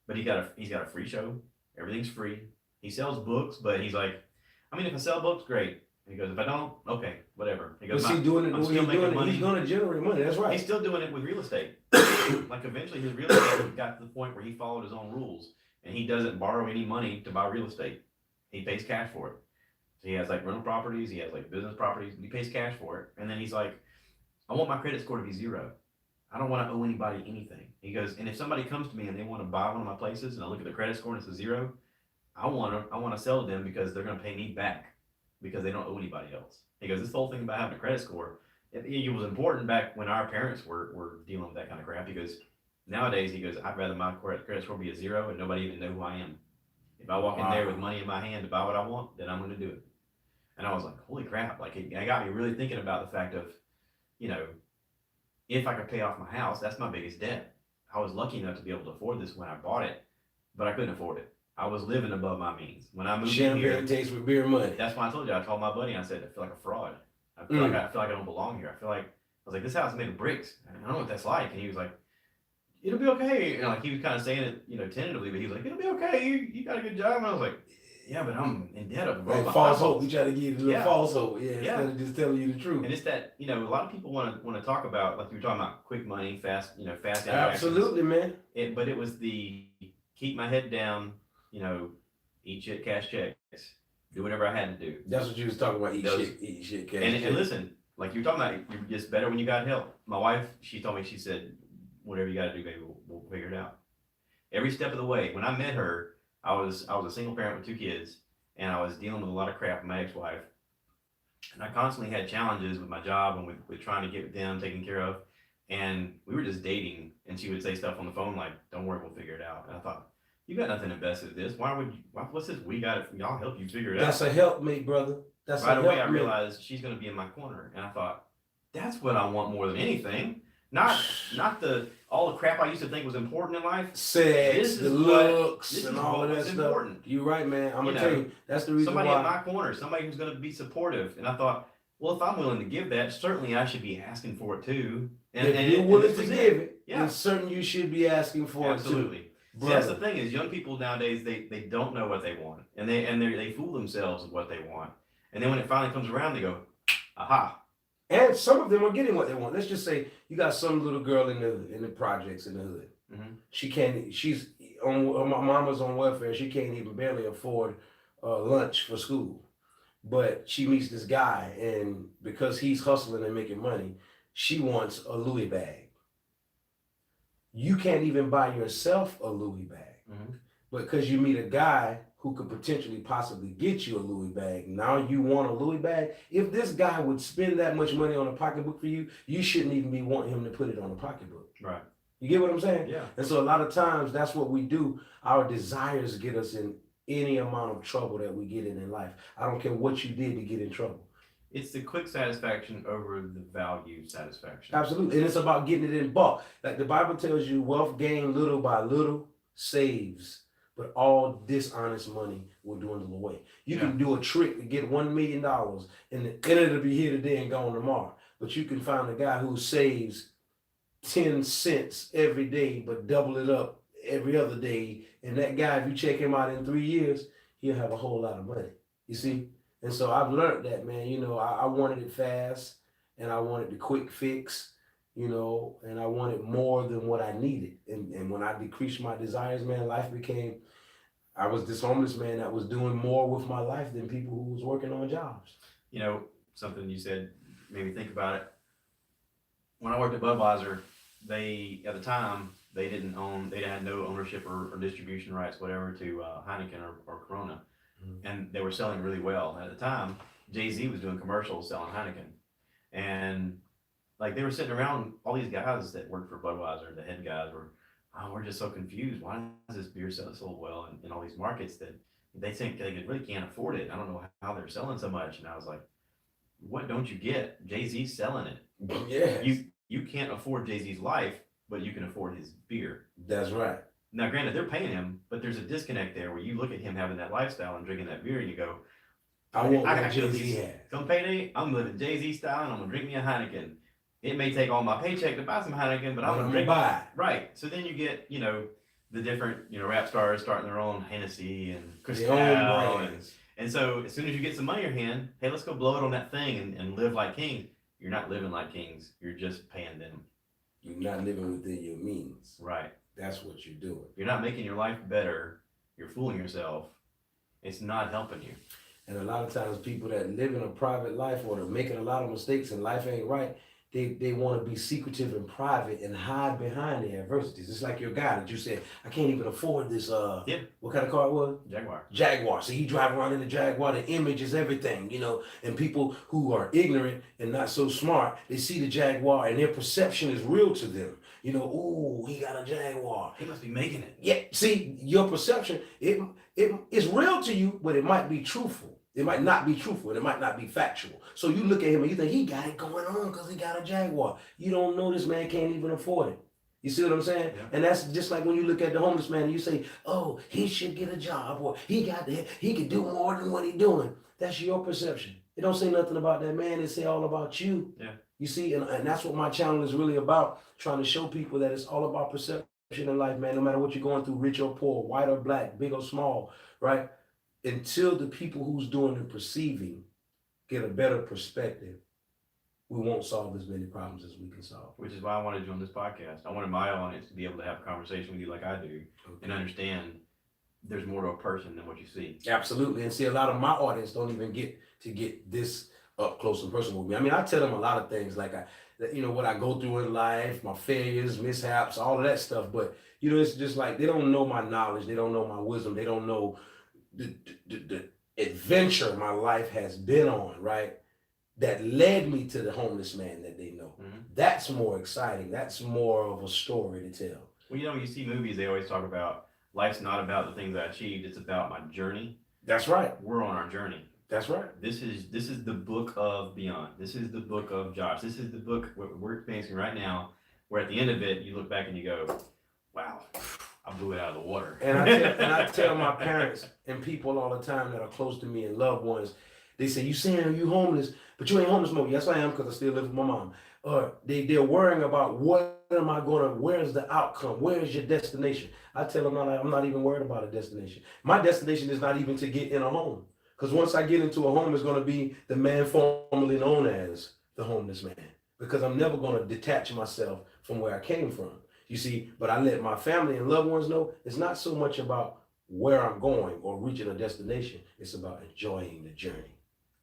But he's got a free show. Everything's free. He sells books, but he's like, I mean, if I sell books, great. He goes, if I don't, okay, whatever. He But goes, see, doing it, I'm the way still he's doing making it, money. he's going to generate money. That's right. He's still doing it with real estate. Like eventually his real estate got to the point where he followed his own rules and he doesn't borrow any money to buy real estate. He pays cash for it. So he has like rental properties, he has like business properties, he pays cash for it. And then he's like, I want my credit score to be 0. I don't want to owe anybody anything. He goes, and if somebody comes to me and they want to buy one of my places and I look at their credit score and it's a 0, I want to sell to them because they're going to pay me back because they don't owe anybody else. He goes, this whole thing about having a credit score, it was important back when our parents were dealing with that kind of crap. He goes, nowadays, he goes, I'd rather my credit score be a 0 and nobody even know who I am. If I walk in there with money in my hand to buy what I want, then I'm going to do it. And I was like, holy crap. Like, it got me really thinking about the fact of, you know, if I could pay off my house, that's my biggest debt. I was lucky enough to be able to afford this when I bought it, but I couldn't afford it. I was living above my means. When I moved in here, Champagne tastes with beer money. that's why I told you. I called my buddy and I said, I feel like a fraud. I feel like I don't belong here. I was like, this house is made of bricks. I don't know what that's like. And he was like, it'll be okay. And like he was kind of saying it, you know, tentatively, but he was like, it'll be okay. You got a good job. And I was like, yeah, but I'm in debt of Like false hope. We try to give you a little false hope. Yeah, instead of just telling you the truth. And it's that, you know, a lot of people want to talk about, like you were talking about, quick money, fast interactions. Absolutely, man. But it was the keep my head down, you know, eat shit, cash checks, do whatever I had to do. That's what you was talking about. Eat shit, cash. And listen, like you're talking about, you're just better when you got help. My wife, she told me, she said, whatever you got to do, baby, we'll figure it out. Every step of the way. When I met her, I was a single parent with 2 kids, and I was dealing with a lot of crap with my ex-wife. And I constantly had challenges with my job and with trying to get them taken care of. And we were just dating, and she would say stuff on the phone like, don't worry, we'll figure it out. And I thought, you got nothing invested in this. What's this? We got it. Y'all help you figure it out. That's a helpmate, brother. That's right a away. I helpmate. realized she's going to be in my corner, and I thought, that's what I want more than anything. Not all the crap I used to think was important in life. Sex, the looks, and all of that stuff. Important. You're right, man. I'm gonna tell you, that's the reason somebody why. in my corner, somebody who's going to be supportive. And I thought, well, if I'm willing to give that, certainly I should be asking for it too. And if you're willing this to was give it, yeah, then certainly you should be asking for absolutely. it too. See, that's the thing is, young people nowadays they don't know what they want, and they fool themselves with what they want, and then when it finally comes around, they go, aha. And some of them are getting what they want. Let's just say you got some little girl in the projects in the hood. Mm-hmm. She's on, my mama's on welfare. She can't even barely afford lunch for school. But she meets this guy, and because he's hustling and making money, she wants a Louis bag. You can't even buy yourself a Louis bag. Mm-hmm. But because you meet a guy who could potentially possibly get you a Louis bag, now you want a Louis bag. If this guy would spend that much money on a pocketbook for you, you shouldn't even be wanting him to put it on a pocketbook. Right. You get what I'm saying? Yeah. And so a lot of times that's what we do. Our desires get us in any amount of trouble that we get in life. I don't care what you did to get in trouble. It's the quick satisfaction over the value satisfaction. Absolutely. And it's about getting it in bulk. Like the Bible tells you, wealth gained little by little saves, but all dishonest money will dwindle away. You can do a trick to get $1 million and it'll be here today and gone tomorrow. But you can find a guy who saves 10 cents every day, but double it up every other day. And that guy, if you check him out in 3 years, he'll have a whole lot of money. You see? And so I've learned that, man. You know, I wanted it fast, and I wanted the quick fix, you know, and I wanted more than what I needed. And when I decreased my desires, man, I was this homeless man that was doing more with my life than people who was working on jobs. You know, something you said made me think about it. When I worked at Budweiser, at the time, they had no ownership or distribution rights, whatever, to Heineken or Corona. And they were selling really well. At the time, Jay-Z was doing commercials selling Heineken. And like they were sitting around, all these guys that worked for Budweiser, the head guys we're just so confused. Why does this beer sell so well in all these markets that they think they really can't afford it? I don't know how they're selling so much. And I was like, what don't you get? Jay-Z's selling it. Yeah. you can't afford Jay-Z's life, but you can afford his beer. That's right. Now, granted, they're paying him, but there's a disconnect there where you look at him having that lifestyle and drinking that beer, and you go, I want I what could at Jay-Z least- has. come payday, I'm living Jay-Z style, and I'm gonna drink me a Heineken. It may take all my paycheck to buy some Heineken, but I'm gonna drink. buy it. Right. So then you get, the different, rap stars starting their own Hennessy and Cristal. Their own brands. And so as soon as you get some money in your hand, hey, let's go blow it on that thing and live like kings. You're not living like kings. You're just paying them. You're not living within your means. Right. That's what you're doing. You're not making your life better. You're fooling yourself. It's not helping you. And a lot of times people that live in a private life or they're making a lot of mistakes and life ain't right, they want to be secretive and private and hide behind the adversities. It's like your guy that you said, I can't even afford this, Yeah. what kind of car it was? Jaguar. Jaguar. So he drive around in the Jaguar, the image is everything, and people who are ignorant and not so smart, they see the Jaguar and their perception is real to them. Oh, he got a Jaguar. He must be making it. Yeah, see, your perception, it is real to you, but it might be truthful. It might not be truthful and it might not be factual. So you look at him and you think he got it going on because he got a Jaguar. You don't know this man can't even afford it. You see what I'm saying? Yeah. And that's just like when you look at the homeless man and you say, oh, he should get a job or he could do more than what he's doing. That's your perception. It don't say nothing about that man. It say all about you. Yeah. You see, and that's what my channel is really about, trying to show people that it's all about perception in life, man. No matter what you're going through, rich or poor, white or black, big or small, right? Until the people who's doing the perceiving get a better perspective, we won't solve as many problems as we can solve. Which is why I wanted you on this podcast. I wanted my audience to be able to have a conversation with you like I do and understand there's more to a person than what you see. Absolutely. And see, a lot of my audience don't even get to get this up close and personal with me. I mean, I tell them a lot of things like what I go through in life, my failures, mishaps, all of that stuff. But, it's just like they don't know my knowledge. They don't know my wisdom. They don't know the adventure my life has been on, right? That led me to the homeless man that they know. Mm-hmm. That's more exciting. That's more of a story to tell. Well, when you see movies, they always talk about life's not about the things I achieved. It's about my journey. That's right. We're on our journey. That's right. This is the book of Beyond. This is the book of Josh. This is the book we're experiencing right now, where at the end of it, you look back and you go, wow, I blew it out of the water. And I tell my parents and people all the time that are close to me and loved ones, they say, you saying you homeless, but you ain't homeless no more. Yes, I am, because I still live with my mom. Or they're worrying about where's the outcome? Where's your destination? I tell them I'm not even worried about a destination. My destination is not even to get in a home. Because once I get into a home, it's going to be the man formerly known as the homeless man. Because I'm never going to detach myself from where I came from. You see, but I let my family and loved ones know it's not so much about where I'm going or reaching a destination. It's about enjoying the journey.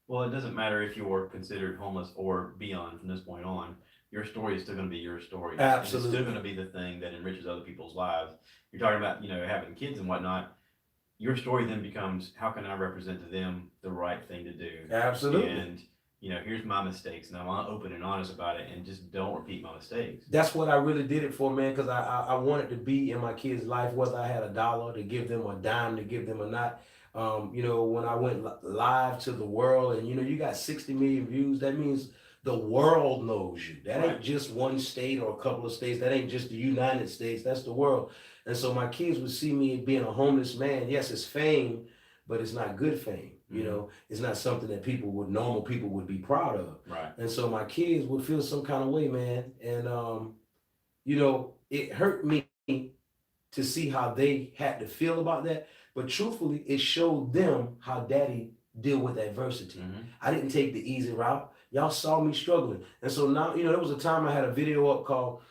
Well, it doesn't matter if you're considered homeless or beyond from this point on. Your story is still going to be your story. Absolutely. It's still going to be the thing that enriches other people's lives. You're talking about, having kids and whatnot. Your story then becomes, how can I represent to them the right thing to do? Absolutely. And, here's my mistakes, and I'm open and honest about it, and just don't repeat my mistakes. That's what I really did it for, man, because I wanted to be in my kids' life, whether I had $1 to give them, a dime to give them or not. When I went live to the world and, you got 60 million views, that means the world knows you. That ain't just one state or a couple of states. That ain't just the United States. That's the world. And so my kids would see me being a homeless man. Yes, it's fame, but it's not good fame. It's not something that normal people would be proud of. Right. And so my kids would feel some kind of way, man. And, it hurt me to see how they had to feel about that. But truthfully, it showed them how daddy deal with adversity. Mm-hmm. I didn't take the easy route. Y'all saw me struggling. And so now, there was a time I had a video up called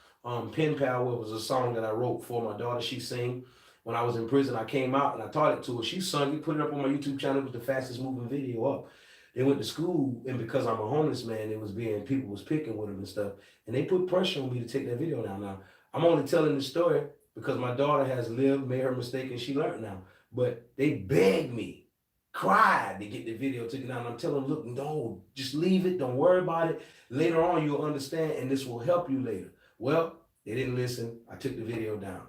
Pen Pal, where it was a song that I wrote for my daughter. She sang. When I was in prison, I came out and I taught it to her. She sung it, put it up on my YouTube channel. It was the fastest moving video up. They went to school, and because I'm a homeless man, people was picking with them and stuff. And they put pressure on me to take that video down. Now, I'm only telling the story because my daughter has lived, made her mistake, and she learned now. But they begged me, cried to get the video taken down. I'm telling them, look, no, just leave it. Don't worry about it. Later on, you'll understand, and this will help you later. Well, they didn't listen. I took the video down.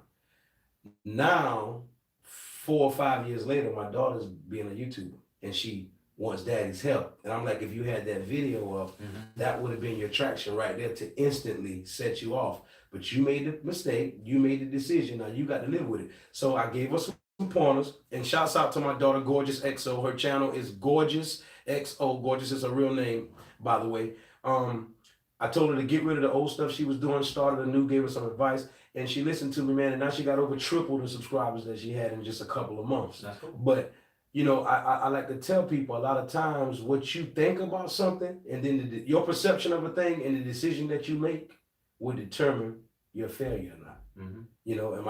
Now, 4 or 5 years later, my daughter's being a YouTuber, and she wants daddy's help. And I'm like, if you had that video up, that would have been your traction right there to instantly set you off. But you made the mistake, you made the decision, now you got to live with it. So I gave her some pointers, and shouts out to my daughter, Gorgeous XO. Her channel is Gorgeous XO. Gorgeous is her real name, by the way. I told her to get rid of the old stuff she was doing, started a new, gave her some advice, and she listened to me, man, and now she got over triple the subscribers that she had in just a couple of months. That's cool. But you know, I like to tell people a lot of times what you think about something, and then your perception of a thing and the decision that you make will determine your failure or not. You know, and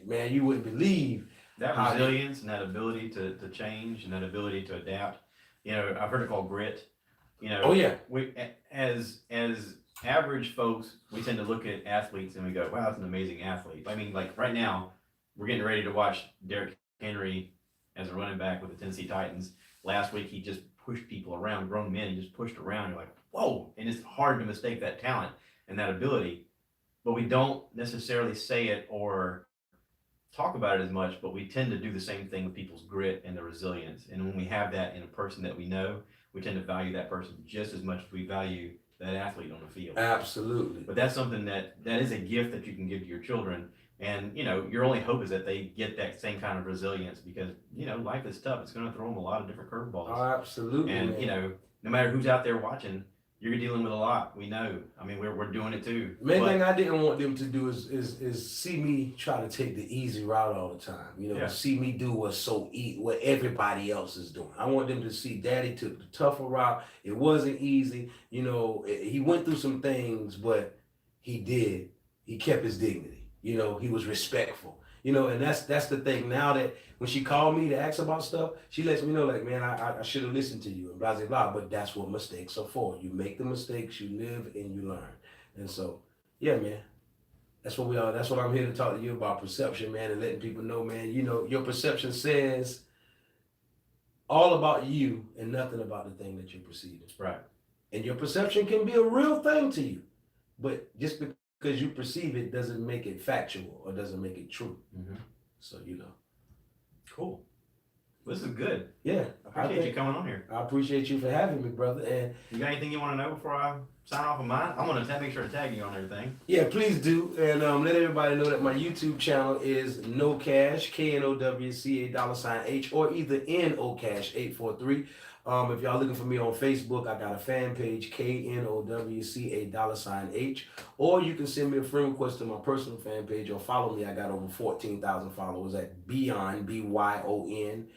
man, you wouldn't believe that resilience and that ability to change and that ability to adapt. You know, I've heard it called grit. You know, oh yeah, we as average folks, we tend to look at athletes and we go, wow, that's an amazing athlete. I mean, like right now, we're getting ready to watch Derrick Henry as a running back with the Tennessee Titans. Last week, he just pushed people around, grown men, he just pushed around. You're like, whoa. And it's hard to mistake that talent and that ability, but we don't necessarily say it or talk about it as much, but we tend to do the same thing with people's grit and their resilience. And when we have that in a person that we know, we tend to value that person just as much as we value that athlete on the field. absolutely. But that's something that is a gift that you can give to your children. And, you know, your only hope is that they get that same kind of resilience because, you know, life is tough. It's going to throw them a lot of different curveballs. Oh, absolutely. And, man. you know, no matter who's out there watching, you're dealing with a lot. We know. I mean, we're doing it too. Main thing I didn't want them to do is see me try to take the easy route all the time. You know, Yeah. see me do what everybody else is doing. I want them to see Daddy took the tougher route. It wasn't easy. You know, he went through some things, but he kept his dignity. You know, he was respectful. You know, and that's the thing. Now that when she called me to ask about stuff, she lets me know, like, man, I should have listened to you and blah, blah, blah. But that's what mistakes are for. You make the mistakes, you live, and you learn. And so, yeah, man, that's what we are. That's what I'm here to talk to you about, perception, man, and letting people know, man, you know, your perception says all about you and nothing about the thing that you're perceiving. Right. And your perception can be a real thing to you. But just because you perceive it doesn't make it factual or doesn't make it true. So, you know. Cool. This is good. Yeah. I appreciate you coming on here. I appreciate you for having me, brother. And you got anything you want to know before I sign off of mine? I'm going to make sure to tag you on everything. Yeah, please do. And let everybody know that my YouTube channel is kNOwCash, kNOwCAH, or either kNOwCash 843. If y'all looking for me on Facebook, I got a fan page, kNOwCAH, or you can send me a friend request to my personal fan page or follow me. I got over 14,000 followers at Beyond, BYON,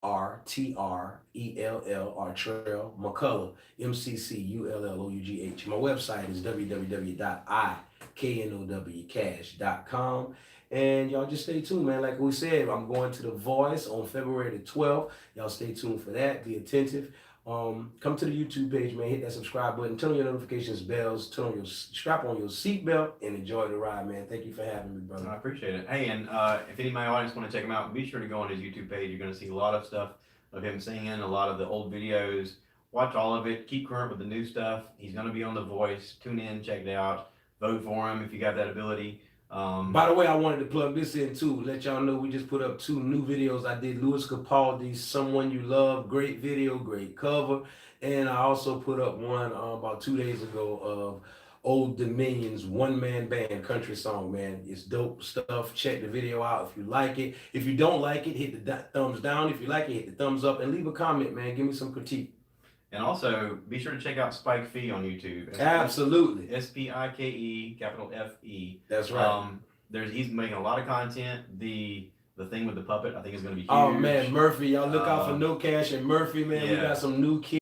ARTRELL, Artrell McCullough, MCCULLOUGH. My website is www.IKNOWCash.com. And y'all just stay tuned, man. Like we said, I'm going to The Voice on February the 12th. Y'all stay tuned for that. Be attentive. Come to the YouTube page, man. Hit that subscribe button. Turn on your notifications bells. Strap on your seatbelt and enjoy the ride, man. Thank you for having me, brother. I appreciate it. Hey, and if any of my audience want to check him out, be sure to go on his YouTube page. You're going to see a lot of stuff of him singing, a lot of the old videos. Watch all of it. Keep current with the new stuff. He's going to be on The Voice. Tune in, check it out. Vote for him if you got that ability. By the way, I wanted to plug this in too. Let y'all know we just put up 2 new videos. I did Louis Capaldi's "Someone You Love," great video, great cover, and I also put up one about 2 days ago of Old Dominion's one-man band country song. Man, it's dope stuff. Check the video out if you like it. If you don't like it, hit the thumbs down. If you like it, hit the thumbs up and leave a comment, man. Give me some critique. And also, be sure to check out Spike Fee on YouTube. Absolutely. SPIKE, capital FE. That's right. He's making a lot of content. The thing with the puppet, I think, is going to be huge. Oh man, Murphy, y'all look out for kNOwCash and Murphy, man. We got some new kids.